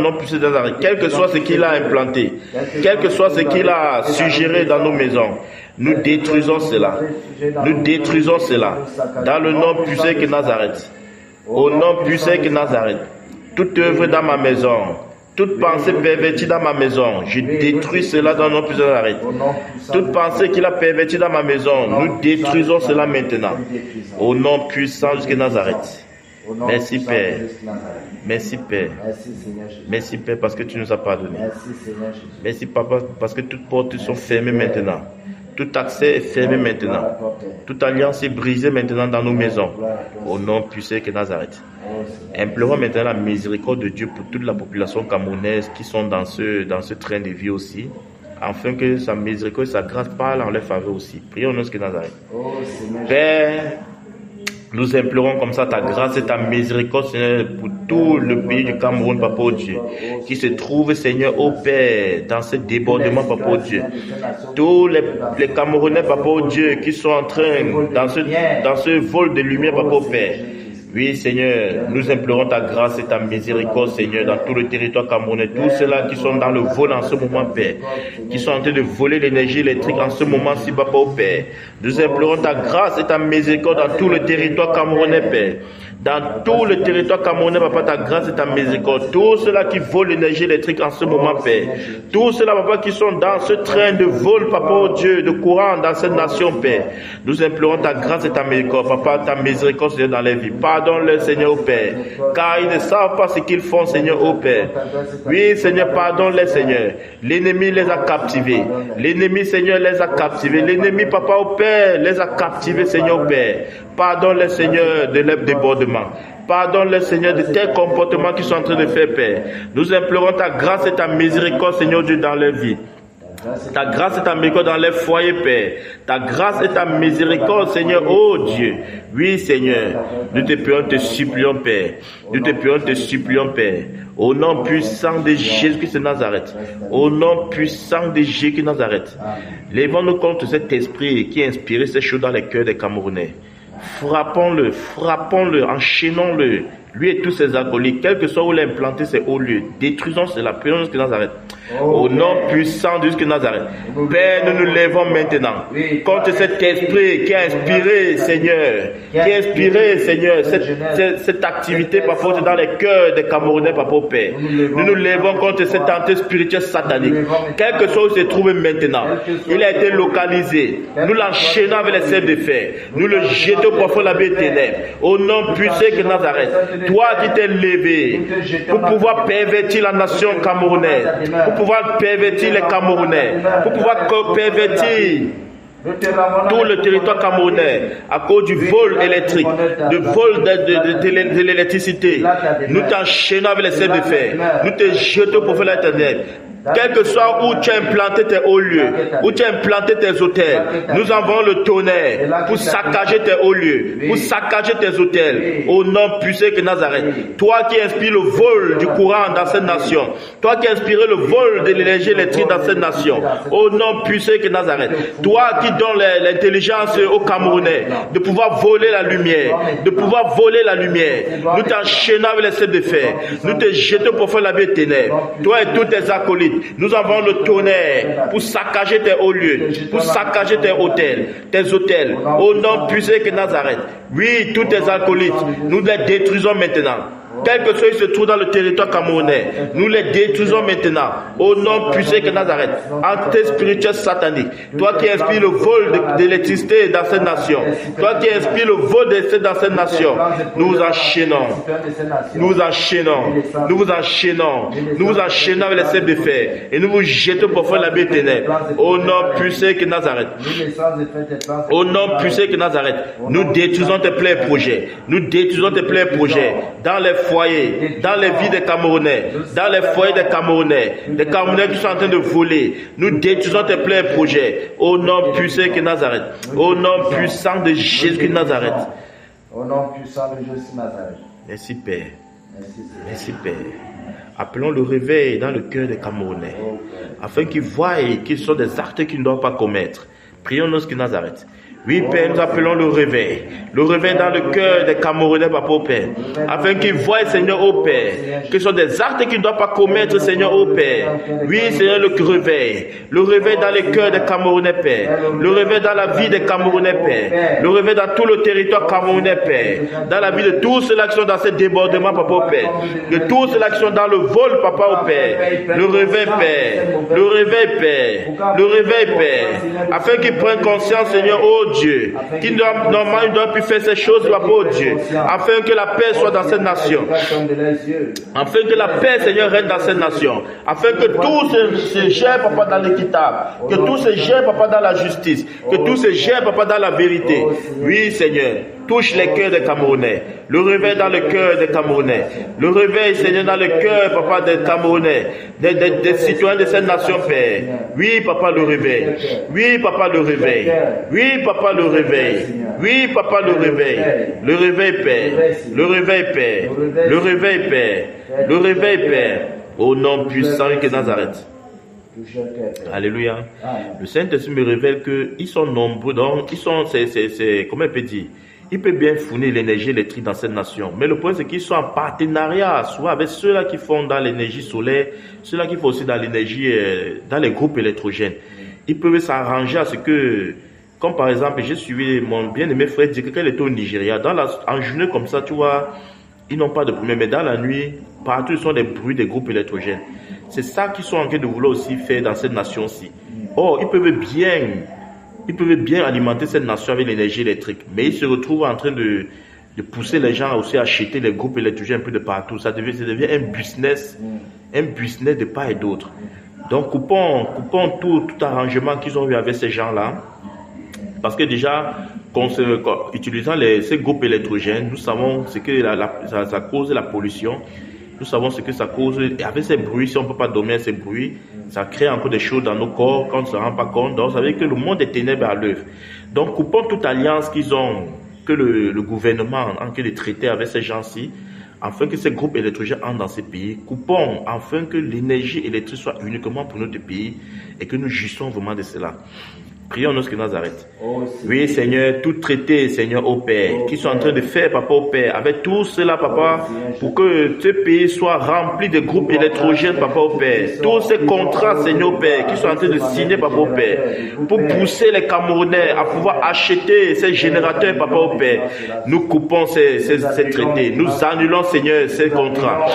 nom puissant de Nazareth. Quel que soit ce qu'il a implanté, quel que soit ce qu'il a suggéré dans nos maisons, nous détruisons cela. Nous détruisons cela dans le nom puissant que Nazareth. Au nom puissant que Nazareth. Toute œuvre dans ma maison, toute pensée pervertie dans ma maison, je détruis cela dans le nom puissant de Nazareth. Toute pensée qu'il a pervertie dans ma maison, nous détruisons cela maintenant. Au nom puissant de Nazareth. Merci Père. Merci Père. Merci Père parce que tu nous as pardonné. Merci Papa parce que toutes portes sont fermées maintenant. Tout accès est fermé maintenant. Toute alliance est brisée maintenant dans nos maisons. Au nom puissant de Nazareth. Implorons maintenant la miséricorde de Dieu pour toute la population camerounaise qui sont dans ce train de vie aussi, afin que sa miséricorde et sa grâce parlent en leur faveur aussi. Prions au nom de Nazareth. Père, nous implorons comme ça ta grâce et ta miséricorde, Seigneur, pour tout le pays du Cameroun, Papa oh Dieu, qui se trouve, Seigneur, au Père, dans ce débordement, Papa oh Dieu. Tous les Camerounais, Papa oh Dieu, qui sont en train, dans ce vol de lumière, Papa oh Père. Oui, Seigneur, nous implorons ta grâce et ta miséricorde, Seigneur, dans tout le territoire camerounais. Tous ceux-là qui sont dans le vol en ce moment, Père, qui sont en train de voler l'énergie électrique en ce moment-ci, Papa, au Père. Nous implorons ta grâce et ta miséricorde dans tout le territoire camerounais, Père. Dans tout le territoire camerounais, Papa, ta grâce et ta miséricorde. Tous ceux-là qui volent l'énergie électrique en ce moment, Père. Tous ceux-là, Papa, qui sont dans ce train de vol, Papa, oh Dieu, de courant dans cette nation, Père. Nous implorons ta grâce et ta miséricorde, Papa, ta miséricorde, Seigneur, dans les vies. Pardonne-le, Seigneur, au Père. Car ils ne savent pas ce qu'ils font, Seigneur, au Père. Oui, Seigneur, pardonne-les, Seigneur. L'ennemi les a captivés. L'ennemi, Seigneur, les a captivés. L'ennemi, Papa, au Père, les a captivés, Seigneur, au Père. Pardonne-les, Seigneur, de leur débordement. Pardonne-les, Seigneur, de tels comportements qu'ils sont en train de faire, Père. Nous implorons ta grâce et ta miséricorde, Seigneur Dieu, dans leur vie. Ta grâce et ta miséricorde dans les foyers, Père. Ta grâce et ta miséricorde, Seigneur, oh Dieu. Oui, Seigneur, nous te prions, te supplions, Père. Nous te prions, te supplions, Père. Au nom puissant de Jésus-Christ de Nazareth. Au nom puissant de Jésus-Christ de Nazareth. Lèvons-nous contre cet esprit qui a inspiré ces choses dans les cœurs des Camerounais. Frappons-le, enchaînons-le, lui et tous ses acolytes, quel que soit où l'implanté ces hauts lieux, détruisons cela, prions de Nazareth. Au nom puissant de Jésus de Nazareth. Père, nous nous lèvons maintenant contre cet esprit qui a inspiré, Seigneur, cette activité parfois dans les cœurs des Camerounais, Papa Père. Nous nous lèvons contre cette entité spirituelle satanique. Quel que soit où il se trouve maintenant, il a été localisé. Nous l'enchaînons avec les serres de fer. Nous le jetons au profond de la baie ténèbres. Au nom puissant de Nazareth. Toi qui t'es levé pour pouvoir pervertir la nation camerounaise, pour pouvoir pervertir les Camerounais, pour pouvoir pervertir tout le territoire camerounais à cause du vol électrique, du vol de l'électricité. Nous t'enchaînons avec les serres de fer. Nous te jetons pour faire l'éternel. Quel que soit où tu as implanté tes hauts lieux, où tu as implanté tes hôtels, nous envoyons le tonnerre pour saccager tes hauts lieux, pour saccager tes hôtels, au nom puissant de Nazareth. Toi qui inspires le vol du courant dans cette nation, toi qui inspires le vol de l'énergie électrique dans cette nation, au nom puissant de Nazareth. Toi qui donnes l'intelligence aux Camerounais de pouvoir voler la lumière, nous t'enchaînons avec les serres de fer, nous te jetons pour faire la baie ténèbres, toi et tous tes acolytes. Nous avons le tonnerre pour saccager tes hauts lieux, pour saccager tes hôtels, au nom puissant de Nazareth. Oui, tous tes acolytes, nous les détruisons maintenant. Quel que soit ils se trouvent dans le territoire camerounais, nous les détruisons maintenant, au nom puissant de Nazareth. Entité spirituelle satanique, toi qui inspires le vol d'électricité dans cette nation, toi qui inspires le vol d'électricité dans cette nation, nous vous enchaînons avec les serres de fer, et nous vous jetons pour faire la baie ténèbres, au nom puissant de Nazareth. Au nom puissant de Nazareth, nous détruisons tes pleins projets, dans les foyers, dans les vies des Camerounais, dans les foyers des Camerounais qui sont en train de voler. Nous détruisons tes pleins projets, au nom puissant de Nazareth, au nom puissant de Jésus de Nazareth. Au nom puissant de Jésus de Nazareth. Merci Père. Merci Père. Appelons le réveil dans le cœur des Camerounais, afin qu'ils voient qu'ils sont des actes qu'ils ne doivent pas commettre. Prions nous de Nazareth. Oui, Père, nous appelons le réveil dans le cœur des Camerounais, Papa, au Père, afin qu'ils voient, Seigneur, au Père, que ce sont des actes qu'ils ne doivent pas commettre, Seigneur, au Père. Oui, Seigneur, le réveil dans le cœur des Camerounais, Père, le réveil dans la vie des Camerounais, Père, le réveil dans tout le territoire camerounais, Père, dans la vie de tous ceux-là qui sont dans ces débordements, Papa, au Père, de tous ceux-là qui sont dans le vol, Papa, au Père, le réveil, Père, afin qu'ils prennent conscience, Seigneur, oh Dieu, qui normalement ne doit plus faire ces choses, Papa, oh Dieu, afin que la paix soit dans cette nation, afin que la paix, Seigneur, règne dans cette nation, afin que tout se gère, Papa, dans l'équitable, que tout se gère, Papa, dans la justice, que tout se gère, Papa, dans la vérité. Oui, Seigneur, touche les cœurs des Camerounais, le réveil dans le cœur des Camerounais, le réveil, Seigneur, dans le cœur, Papa, des Camerounais, des citoyens de cette nation, Père. Oui, Papa, le réveil. Oui, Papa, le réveil. Oui, Papa, le réveil. Oui, Papa, le réveil. Le réveil, Père. Le réveil, Père. Le réveil, Père. Le réveil, Père. Au nom puissant de Nazareth. Alléluia. Le Saint-Esprit me révèle qu'ils sont nombreux, donc ils sont, comment on peut dire, il peut bien fournir l'énergie électrique dans cette nation. Mais le point, c'est qu'ils sont en partenariat, soit avec ceux-là qui font dans l'énergie solaire, ceux-là qui font aussi dans l'énergie, dans les groupes électrogènes. Ils peuvent s'arranger à ce que, comme par exemple, j'ai suivi mon bien-aimé frère dire que quand il était au Nigeria, en journée comme ça, tu vois, ils n'ont pas de problème. Mais dans la nuit, partout, ce sont des bruits des groupes électrogènes. C'est ça qu'ils sont en train de vouloir aussi faire dans cette nation-ci. Or, ils peuvent bien alimenter cette nation avec l'énergie électrique, mais ils se retrouvent en train de pousser les gens aussi à acheter les groupes électrogènes un peu de partout. Ça devient un business de part et d'autre. Donc coupons tout arrangement qu'ils ont eu avec ces gens-là, parce que déjà, utilisant ces groupes électrogènes, nous savons ce que ça cause la pollution. Nous savons ce que ça cause. Et avec ces bruits, si on ne peut pas dormir ces bruits, ça crée encore des choses dans nos corps quand on ne se rend pas compte. Donc, ça veut dire que le monde est ténèbres à l'œuvre. Donc, coupons toute alliance que le gouvernement a en train de traiter avec ces gens-ci, afin que ces groupes électrogènes entrent dans ces pays. Coupons, afin que l'énergie électrique soit uniquement pour notre pays et que nous jouissons vraiment de cela. Prions au nom de Nazareth. Oui, Seigneur, tout traité, Seigneur, au Père, qui sont en train de faire, Papa, au Père, avec tout cela, Papa, pour que ce pays soit rempli de groupes électrogènes, Papa, au Père. Tous ces contrats, Seigneur, au Père, qui sont en train de signer, Papa, au Père, pour pousser les Camerounais à pouvoir acheter ces générateurs, Papa, au Père. Nous coupons ces traités. Nous annulons, Seigneur, ces contrats.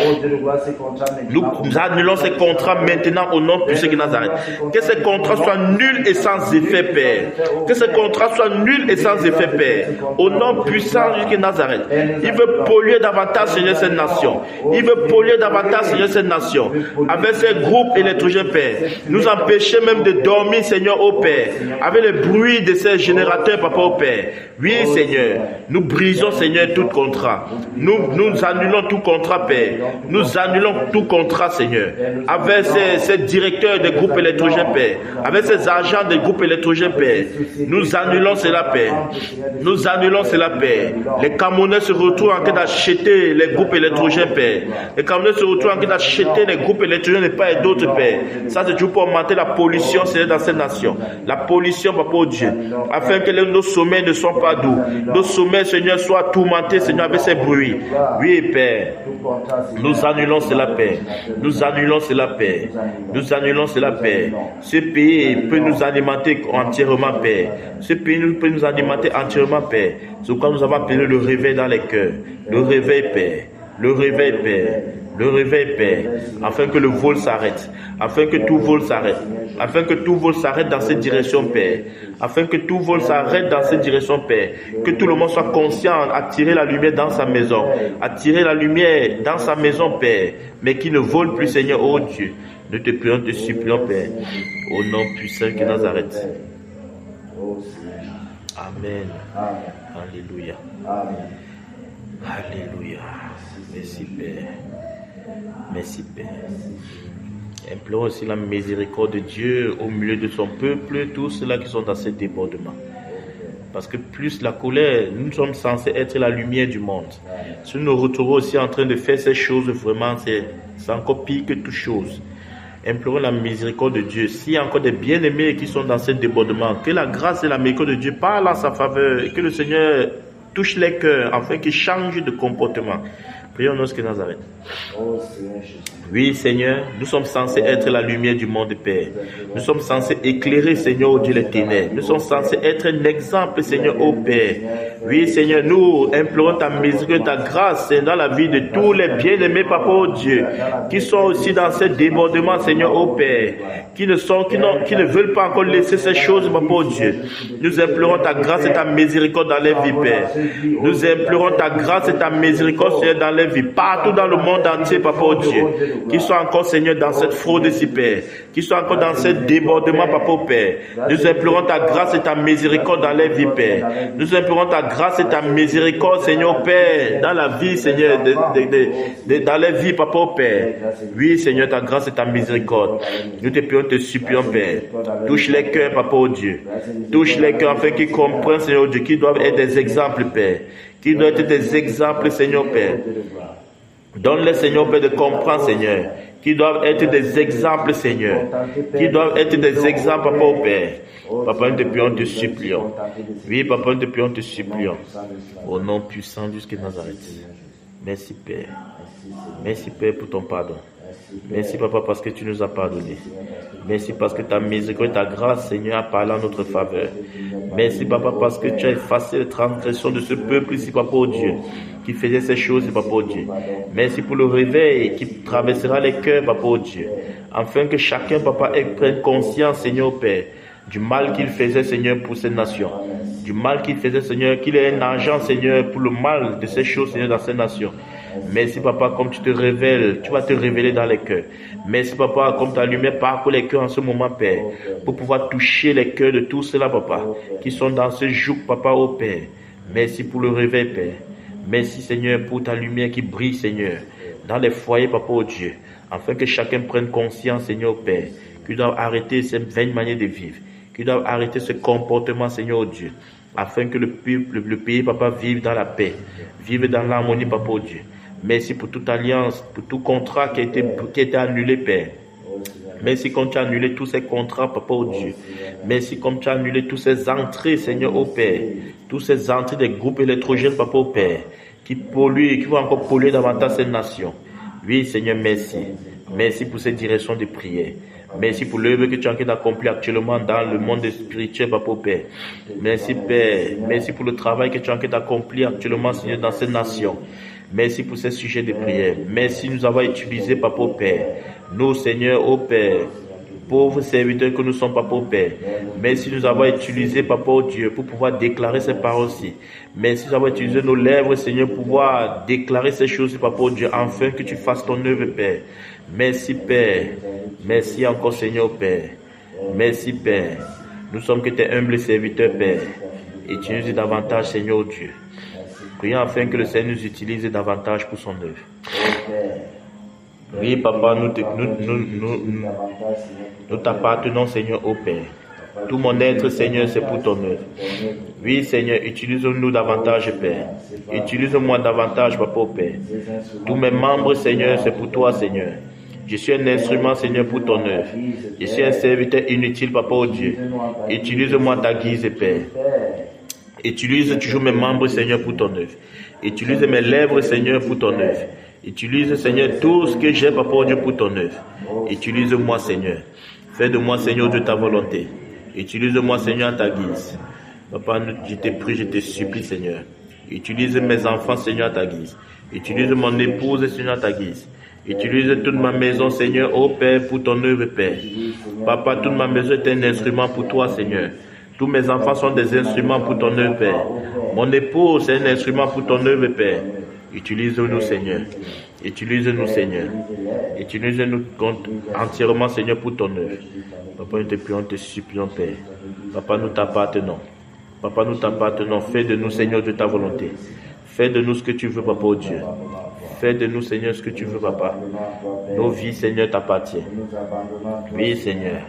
Nous annulons ces contrats maintenant au nom puissant de Nazareth. Que ces contrats soient nuls et sans effet, Père. Que ces contrats soient nuls et sans effet, Père. Au nom puissant de Nazareth. Il veut polluer davantage, Seigneur, cette nation. Il veut polluer davantage, Seigneur, cette nation. Avec ces groupes électrogènes, Père. Nous empêcher même de dormir, Seigneur, au Père. Avec le bruit de ces générateurs, Papa, au Père. Oui, Seigneur. Nous brisons, Seigneur, tout contrat. Nous annulons tout contrat, Père. Nous annulons tout contrat, Seigneur. Avec ces directeurs des groupes électrogènes, Père. Avec ces agents des groupes électrogènes, Père. Nous annulons cela, Père. Nous annulons cela, Père. Les Camerounais se retrouvent en train d'acheter les groupes électrogènes, Père. Les Camerounais se retrouvent en train d'acheter les groupes électrogènes et pas d'autres, Père. Ça, c'est toujours pour augmenter la pollution, Seigneur, dans cette nation. La pollution, Papa, oh Dieu. Afin que nos sommets ne soient pas doux. Nos sommets, Seigneur, soient tourmentés, Seigneur, avec ces bruits. Oui, Père. Nous annulons cela, Père. Nous annulons cela, Père. Nous annulons cela, Père. Ce pays peut nous alimenter entièrement, Père. Ce pays peut nous alimenter entièrement, Père. C'est pourquoi nous avons appelé le réveil dans les cœurs. Le réveil, Père. Le réveil, Père. Le réveil, Père. Afin que le vol s'arrête. Afin que tout vol s'arrête. Afin que tout vol s'arrête dans cette direction, Père. Afin que tout vol s'arrête dans cette direction, Père. Que tout le monde soit conscient, attirer la lumière dans sa maison. Attirer la lumière dans sa maison, Père. Mais qui ne vole plus, Seigneur, oh Dieu. Nous te prions, te supplions, Père. Au nom puissant de Nazareth. Amen. Alléluia. Alléluia. Merci, Père. Merci, Père. Implorons aussi la miséricorde de Dieu au milieu de son peuple, tous ceux-là qui sont dans ce débordement. Parce que plus la colère, nous sommes censés être la lumière du monde. Si nous nous retrouvons aussi en train de faire ces choses, vraiment, c'est encore pire que toute chose. Implorons la miséricorde de Dieu. S'il y a encore des bien-aimés qui sont dans ce débordement, que la grâce et la miséricorde de Dieu parlent en sa faveur et que le Seigneur touche les cœurs afin qu'ils changent de comportement. Prions au nom de Nazareth. Oui, Seigneur, nous sommes censés être la lumière du monde, Père. Nous sommes censés éclairer, Seigneur, au Dieu les ténèbres. Nous sommes censés être un exemple, Seigneur, au Père. Oui, Seigneur, nous implorons ta miséricorde, ta grâce, Seigneur, dans la vie de tous les bien-aimés, Papa, oh Dieu, qui sont aussi dans ce débordement, Seigneur, au Père, qui ne veulent pas encore laisser ces choses, Papa, oh Dieu. Nous implorons ta grâce et ta miséricorde dans leur vie, Père. Nous implorons ta grâce et ta miséricorde, Seigneur, dans leur vie, partout dans le monde entier, Papa, oh Dieu, qui sont encore, Seigneur, dans cette fraude ici, Père, qui sont encore dans ce débordement, Papa, oh Père. Nous implorons ta grâce et ta miséricorde dans leur vie, Père. Nous implorons ta grâce et ta miséricorde, Seigneur, Père, dans la vie, Seigneur, dans leur vie, Papa, oh Père. Oui, Seigneur, ta grâce et ta miséricorde. Nous te prions, te supplions, Père. Touche les cœurs, Papa, oh Dieu. Touche les cœurs afin qu'ils comprennent, Seigneur, oh Dieu, qu'ils doivent être des exemples, Père. Qu'ils doivent être des exemples, Seigneur, Père. Donne-les, Seigneur, Père, de comprendre, Seigneur, qui doivent être des exemples, Seigneur, qui doivent être des exemples, Papa, au Père. Papa, nous te prions, te supplions. Oui, Papa, nous te prions, te supplions. Au nom puissant jusqu'à Nazareth. Merci, Père. Merci, Père, pour ton pardon. Merci, Papa, parce que tu nous as pardonné. Merci parce que ta miséricorde et ta grâce, Seigneur, a parlé en notre faveur. Merci, Papa, parce que tu as effacé les transgressions de ce peuple ici, Papa, oh Dieu, qui faisait ces choses, Papa, oh Dieu. Merci pour le réveil qui traversera les cœurs, Papa, oh Dieu, afin que chacun, Papa, prenne conscience, Seigneur, Père, du mal qu'il faisait, Seigneur, pour cette nation. Du mal qu'il faisait, Seigneur, qu'il est un agent, Seigneur, pour le mal de ces choses, Seigneur, dans cette nation. Merci, Papa, comme tu te révèles, tu vas te révéler dans les cœurs. Merci, Papa, comme ta lumière parcourt les cœurs en ce moment, Père, pour pouvoir toucher les cœurs de tous ceux-là, Papa, qui sont dans ce jour, Papa, ô Père. Merci pour le réveil, Père. Merci, Seigneur, pour ta lumière qui brille, Seigneur, dans les foyers, Papa, ô Dieu, afin que chacun prenne conscience, Seigneur, Père, qu'ils doivent arrêter ces vaines manières de vivre, qu'ils doivent arrêter ce comportement, Seigneur, ô Dieu, afin que le pays, Papa, vive dans la paix, vive dans l'harmonie, Papa, ô Dieu. Merci pour toute alliance, pour tout contrat qui a été annulé, Père. Merci comme tu as annulé tous ces contrats, Papa, oh Dieu. Merci comme tu as annulé toutes ces entrées, Seigneur, oh Père. Toutes ces entrées des groupes électrogènes, Papa, oh Père, qui polluent, qui vont encore polluer davantage cette nation. Oui, Seigneur, merci. Merci pour cette direction de prière. Merci pour l'œuvre que tu es en train d'accomplir actuellement dans le monde spirituel, Papa, oh Père. Merci, Père. Merci pour le travail que tu es en train d'accomplir actuellement, Seigneur, dans cette nation. Merci pour ces sujets de prière. Merci de nous avoir utilisés, Papa, oh Père. Nous, Seigneur, oh Père, pauvres serviteurs que nous sommes, Papa, oh Père. Merci de nous avoir utilisés, Papa, oh Dieu, pour pouvoir déclarer ces paroles-ci. Merci de nous avoir utilisé nos lèvres, Seigneur, pour pouvoir déclarer ces choses, Papa, oh Dieu, afin que tu fasses ton œuvre, Père. Merci, Père. Merci encore, Seigneur, oh Père. Merci, Père. Nous sommes que tes humbles serviteurs, Père. Et tu nous dis davantage, Seigneur, oh Dieu. Prions afin que le Seigneur nous utilise davantage pour son œuvre. Oui, Papa, nous t'appartenons, Seigneur, au Père. Tout mon être, Seigneur, c'est pour ton œuvre. Oui, Seigneur, utilise-nous davantage, Père. Utilise-moi davantage, Papa, au Père. Tous mes membres, Seigneur, c'est pour toi, Seigneur. Je suis un instrument, Seigneur, pour ton œuvre. Je suis un serviteur inutile, Papa, oh Dieu. Utilise-moi ta guise, Père. Utilise toujours mes membres, Seigneur, pour ton œuvre. Utilise mes lèvres, Seigneur, pour ton œuvre. Utilise, Seigneur, tout ce que j'ai, Papa, oh Dieu, pour ton œuvre. Utilise-moi, Seigneur. Fais de moi, Seigneur, de ta volonté. Utilise-moi, Seigneur, à ta guise. Papa, je te prie, je te supplie, Seigneur. Utilise mes enfants, Seigneur, à ta guise. Utilise mon épouse, Seigneur, à ta guise. Utilise toute ma maison, Seigneur, ô Père, pour ton œuvre, Père. Papa, toute ma maison est un instrument pour toi, Seigneur. Tous mes enfants sont des instruments pour ton œuvre, Père. Mon épouse est un instrument pour ton œuvre, Père. Utilise-nous, Seigneur. Utilise-nous, Seigneur. Utilise-nous entièrement, Seigneur, pour ton œuvre. Papa, nous te prions, te supplions, Père. Papa, nous t'appartenons. Papa, nous t'appartenons. Fais de nous, Seigneur, de ta volonté. Fais de nous ce que tu veux, Papa, oh Dieu. Fais de nous, Seigneur, ce que tu veux, Papa. Nos vies, Seigneur, t'appartiennent. Oui, Seigneur.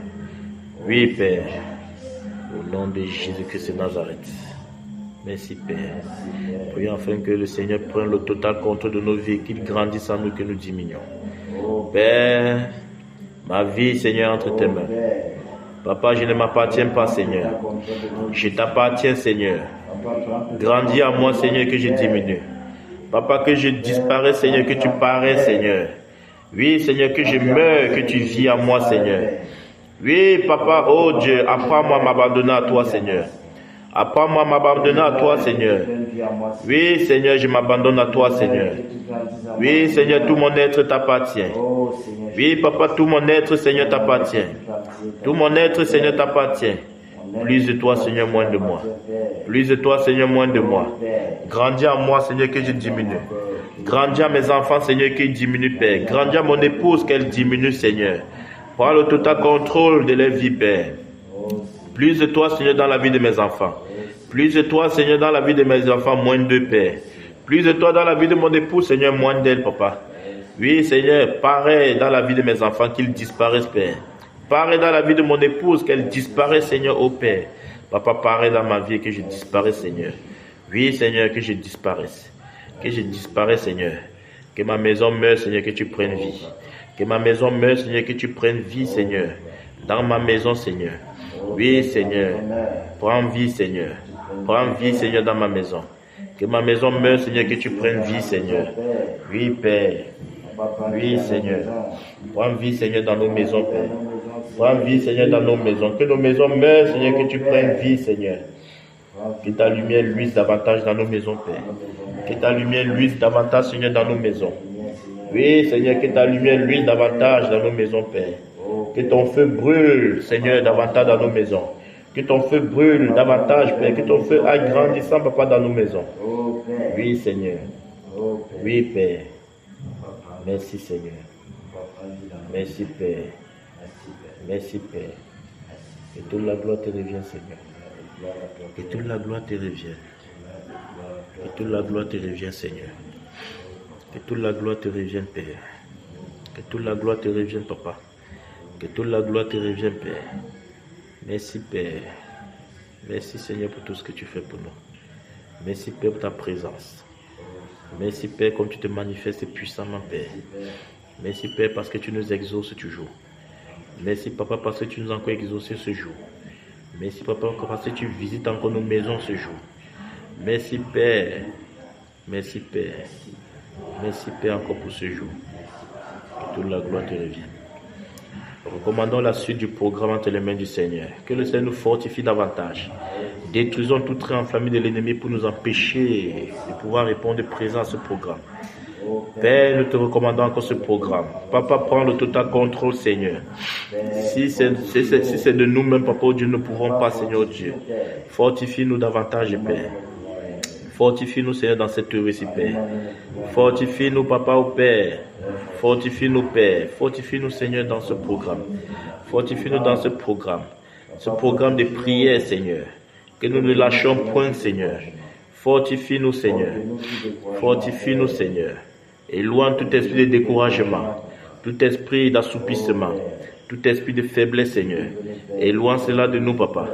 Oui, Père. Au nom de Jésus-Christ de Nazareth. Merci, Père. Prions afin que le Seigneur prenne le total contrôle de nos vies, qu'il grandisse en nous, que nous diminuons. Père, ma vie, Seigneur, entre tes mains. Papa, je ne m'appartiens pas, Seigneur. Je t'appartiens, Seigneur. Grandis à moi, Seigneur, que je diminue. Papa, que je disparais, Seigneur, que tu parais, Seigneur. Oui, Seigneur, que je meure, que tu vis à moi, Seigneur. Oui, Papa, oh Dieu, apprends-moi à m'abandonner à toi, Seigneur. Apprends-moi à m'abandonner à toi, Seigneur. Oui, Seigneur, je m'abandonne à toi, Seigneur. Oui, Seigneur, tout mon être t'appartient. Oui, Papa, tout mon être, Seigneur, t'appartient. Tout mon être, Seigneur, t'appartient. Plus de toi, Seigneur, moins de moi. Plus de toi, Seigneur, moins de moi. Grandis à moi, Seigneur, que je diminue. Grandis à mes enfants, Seigneur, qu'ils diminuent, Père. Grandis à mon épouse, qu'elle diminue, Seigneur. Prends le total contrôle de leur vie, Père. Plus de toi, Seigneur, dans la vie de mes enfants. Plus de toi, Seigneur, dans la vie de mes enfants, moins de Père. Plus de toi dans la vie de mon épouse, Seigneur, moins d'elle, Papa. Oui, Seigneur, pareil dans la vie de mes enfants, qu'ils disparaissent, Père. Pareil dans la vie de mon épouse, qu'elle disparaisse, Seigneur, ô Père. Papa, pareil dans ma vie, que je disparaisse, Seigneur. Oui, Seigneur, que je disparaisse. Que je disparaisse, Seigneur. Que ma maison meure, Seigneur, que tu prennes vie. Que ma maison meure, Seigneur, que tu prennes vie, Seigneur. Dans ma maison, Seigneur. Oui, Seigneur. Prends vie, Seigneur. Prends vie, Seigneur, dans ma maison. Que ma maison meure, Seigneur, que tu prennes vie, Seigneur. Oui, Père. Oui, Seigneur. Prends vie, Seigneur, dans nos maisons, Père. Prends vie, Seigneur, dans nos maisons. Que nos maisons meurent, Seigneur, que tu prennes vie, Seigneur. Que ta lumière luise davantage dans nos maisons, Père. Que ta lumière luise davantage, Seigneur, dans nos maisons. Oui, Seigneur, que ta lumière luise davantage dans nos maisons, Père. Que ton feu brûle, Seigneur, davantage dans nos maisons. Que ton feu brûle davantage, Père. Que ton feu aille grandissant, Papa, dans nos maisons. Oui, Seigneur. Oui, Père. Merci, Seigneur. Merci, Père. Merci, Père. Que toute la gloire te revienne, Seigneur. Que toute la gloire te revienne. Que toute la gloire te revienne, Seigneur. Que toute la gloire te revienne, Père. Que toute la gloire te revienne, Papa. Que toute la gloire te revienne, Père. Merci, Père. Merci, Seigneur, pour tout ce que tu fais pour nous. Merci, Père, pour ta présence. Merci, Père, comme tu te manifestes puissamment, Père. Merci, Père, parce que tu nous exauces toujours. Merci, Papa, parce que tu nous as encore exaucé ce jour. Merci, Papa, parce que tu visites encore nos maisons ce jour. Merci, Père. Merci, Père. Merci, Père, encore pour ce jour. Que toute la gloire te revienne. Recommandons la suite du programme entre les mains du Seigneur. Que le Seigneur nous fortifie davantage. Détruisons tout trait enflammé de l'ennemi pour nous empêcher de pouvoir répondre présent à ce programme. Père, nous te recommandons encore ce programme. Papa, prends le total contrôle, Seigneur. Si c'est de nous-mêmes, Papa, Dieu, nous ne pouvons pas, Seigneur Dieu. Fortifie-nous davantage, Père. Fortifie-nous, Seigneur, dans cette œuvre ici, Père. Fortifie-nous, Papa, au Père. Fortifie-nous, Père. Fortifie-nous, Seigneur, dans ce programme. Fortifie-nous dans ce programme. Ce programme de prière, Seigneur. Que nous ne lâchons point, Seigneur. Fortifie-nous, Seigneur. Fortifie-nous, Seigneur. Éloigne tout esprit de découragement, tout esprit d'assoupissement, tout esprit de faiblesse, Seigneur. Éloigne cela de nous, Papa.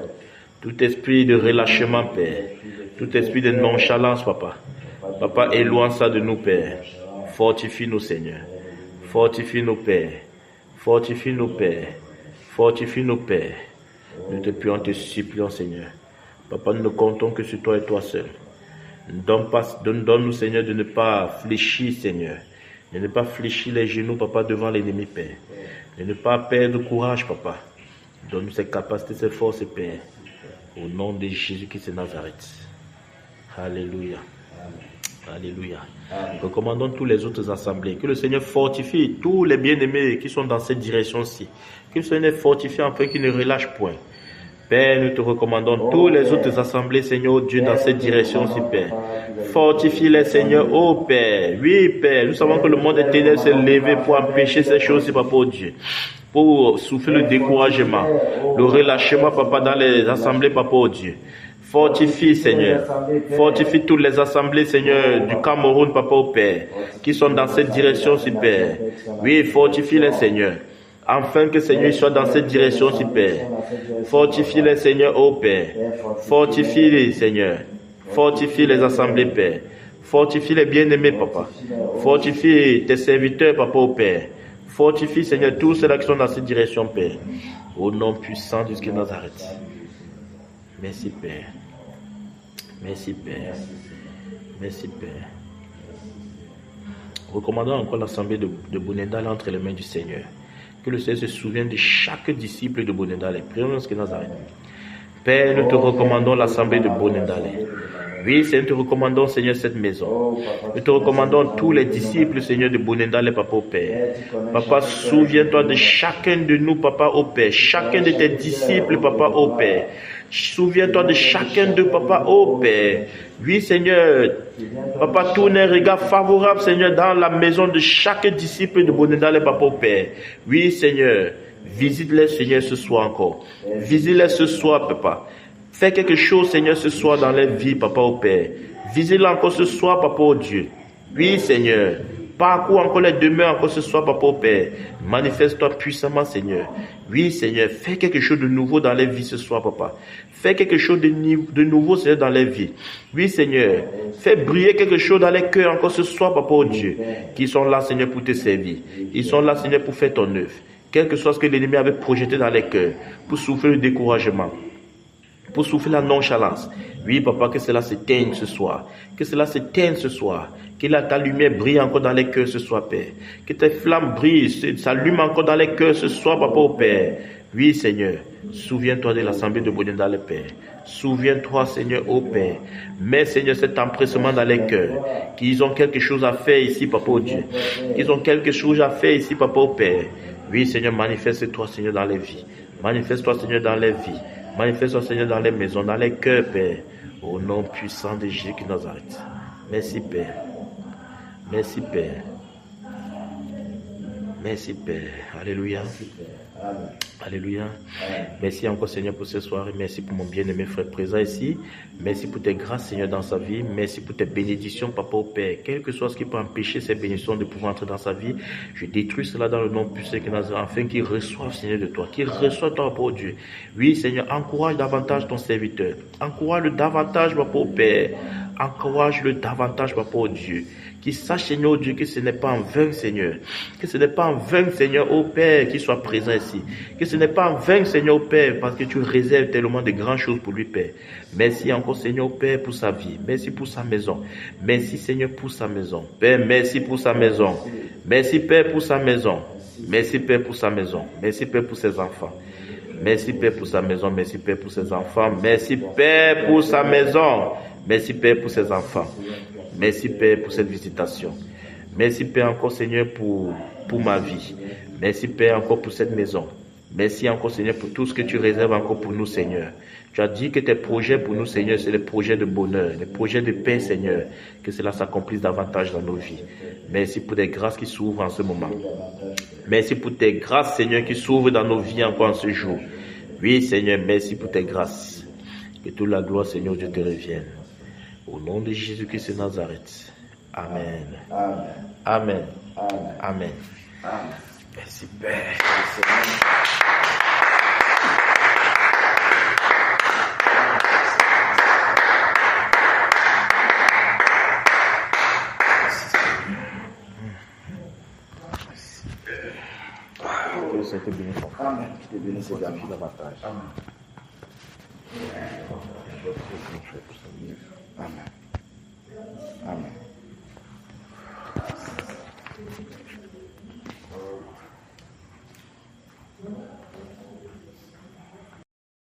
Tout esprit de relâchement, Père. Tout esprit de nonchalance, Papa. Papa, éloigne ça de nous, Père. Fortifie-nous, Seigneur. Fortifie-nous, Père. Fortifie-nous, Père. Fortifie-nous, Père. Nous te prions, te supplions, Seigneur. Papa, nous ne comptons que sur toi et toi seul. Donne-nous, Seigneur, de ne pas fléchir, Seigneur. De ne pas fléchir les genoux, Papa, devant l'ennemi, Père. De ne pas perdre courage, Papa. Donne-nous ces capacités, ces forces, Père. Au nom de Jésus-Christ de Nazareth. Alléluia. Alléluia. Recommandons tous les autres assemblées. Que le Seigneur fortifie tous les bien-aimés qui sont dans cette direction-ci. Que le Seigneur fortifie afin qu'ils ne relâchent point. Père, nous te recommandons tous les autres assemblées, Seigneur Dieu, dans cette direction-ci, Père. Fortifie-les, Seigneur, ô Père. Oui, Père, nous savons que le monde des ténèbres s'est levé pour empêcher ces choses-ci, Papa, ô Dieu. Pour souffler le découragement, le relâchement, Papa, dans les assemblées, Papa, ô Dieu. Fortifie, Seigneur. Fortifie toutes les assemblées, Seigneur, du Cameroun, Papa, ô Père, qui sont dans cette direction-ci, Père. Oui, fortifie-les, Seigneur. Afin que, Seigneur, soit dans cette direction-ci, Père. Fortifie-les, Seigneur, ô Père. Fortifie-les, Seigneur. Fortifie les assemblées, Père. Fortifie les bien-aimés, Papa. Fortifie tes serviteurs, Papa, ô Père. Fortifie, Seigneur, tous ceux-là qui sont dans cette direction, Père. Au nom puissant de Jésus de Nazareth. Merci, Père. Merci, Père. Merci, Père. Recommandons encore l'assemblée de Bonendal entre les mains du Seigneur. Que le Seigneur se souvienne de chaque disciple de Bonendal. Prions ce que Nazareth. Père, nous te recommandons l'assemblée de Bonendal. Oui, Seigneur, nous te recommandons, Seigneur, cette maison. Nous te recommandons tous les disciples, Seigneur, de Bonendal, Papa, au Père. Papa, souviens-toi de chacun de nous, Papa, au Père. Chacun de tes disciples, Papa, au Père. Souviens-toi de chacun d'eux, Papa, ô Père. Oui, Seigneur. Papa, tourne un regard favorable, Seigneur, dans la maison de chaque disciple de Bonendal, Papa, ô Père. Oui, Seigneur. Visite-les, Seigneur, ce soir encore. Visite-les ce soir, Papa. Fais quelque chose, Seigneur, ce soir dans leur vie, Papa, ô Père. Visite-les encore ce soir, Papa, ô Dieu. Oui, Seigneur. Parcours encore les demeures encore ce soir, Papa, au Père. Manifeste-toi puissamment, Seigneur. Oui, Seigneur, fais quelque chose de nouveau dans les vies ce soir, Papa. Fais quelque chose de nouveau, Seigneur, dans les vies. Oui, Seigneur, fais briller quelque chose dans les cœurs encore ce soir, Papa, oh Dieu, qui sont là, Seigneur, pour te servir. Ils sont là, Seigneur, pour faire ton œuvre. Quel que soit ce que l'ennemi avait projeté dans les cœurs, pour souffler le découragement, pour souffler la nonchalance. Oui, Papa, que cela s'éteigne ce soir. Que cela s'éteigne ce soir. Que ta lumière brille encore dans les cœurs ce soir, Père. Que tes flammes brillent, s'allument encore dans les cœurs ce soir, Papa, au Père. Oui, Seigneur, souviens-toi de l'assemblée de Bonendal, Père. Souviens-toi, Seigneur, ô Père. Mets, Seigneur, cet empressement dans les cœurs. Qu'ils ont quelque chose à faire ici, Papa, ô Dieu. Qu'ils ont quelque chose à faire ici, Papa, ô Père. Oui, Seigneur, manifeste-toi, Seigneur, dans les vies. Manifeste-toi, Seigneur, dans les vies. Manifeste-toi, Seigneur, dans les maisons, dans les cœurs, Père. Au nom puissant de Jésus de Nazareth. Merci, Père. Merci, Père. Merci, Père. Alléluia. Alléluia. Merci encore, Seigneur, pour ce soir. Merci pour mon bien-aimé frère présent ici. Merci pour tes grâces, Seigneur, dans sa vie. Merci pour tes bénédictions, Papa, au Père. Quel que soit ce qui peut empêcher ces bénédictions de pouvoir entrer dans sa vie, je détruis cela dans le nom puissant de Nazareth, afin qu'il reçoive, Seigneur, de toi. Qu'il reçoive toi, Papa, au Dieu. Oui, Seigneur, encourage davantage ton serviteur. Encourage-le davantage, Papa, au Père. encourage-le davantage, papa, oh Dieu. Qu'il sache, Seigneur, oh Dieu, que ce n'est pas en vain, Seigneur. Que ce n'est pas en vain, Seigneur, oh Père, qu'il soit présent ici. Que ce n'est pas en vain, Seigneur, oh Père, parce que tu réserves tellement de grandes choses pour lui, Père. Merci encore, Seigneur, oh Père, pour sa vie. Merci pour sa maison. Merci, Seigneur, pour sa maison. Père, merci pour sa maison. Merci, Père, pour sa maison. Merci, Père, pour sa maison. Merci, Père, pour ses enfants. Merci, Père, pour sa maison. Merci, Père, pour ses enfants. Merci, Père, pour sa maison. Merci, Père, pour ses enfants. Merci, Père, pour cette visitation. Merci, Père, encore, Seigneur, pour ma vie. Merci, Père, encore pour cette maison. Merci encore, Seigneur, pour tout ce que tu réserves encore pour nous, Seigneur. Tu as dit que tes projets pour nous, Seigneur, c'est les projets de bonheur, les projets de paix, Seigneur. Que cela s'accomplisse davantage dans nos vies. Merci pour des grâces qui s'ouvrent en ce moment. Merci pour tes grâces, Seigneur, qui s'ouvrent dans nos vies encore en ce jour. Oui, Seigneur, merci pour tes grâces. Que toute la gloire, Seigneur, Dieu te revienne. Au nom de Jésus-Christ de Nazareth. Amen. Amen. Amen. Amen. Amen. Merci, Père. Que te bénisse. Amen. Que te bénisse également davantage. Amen. Amen.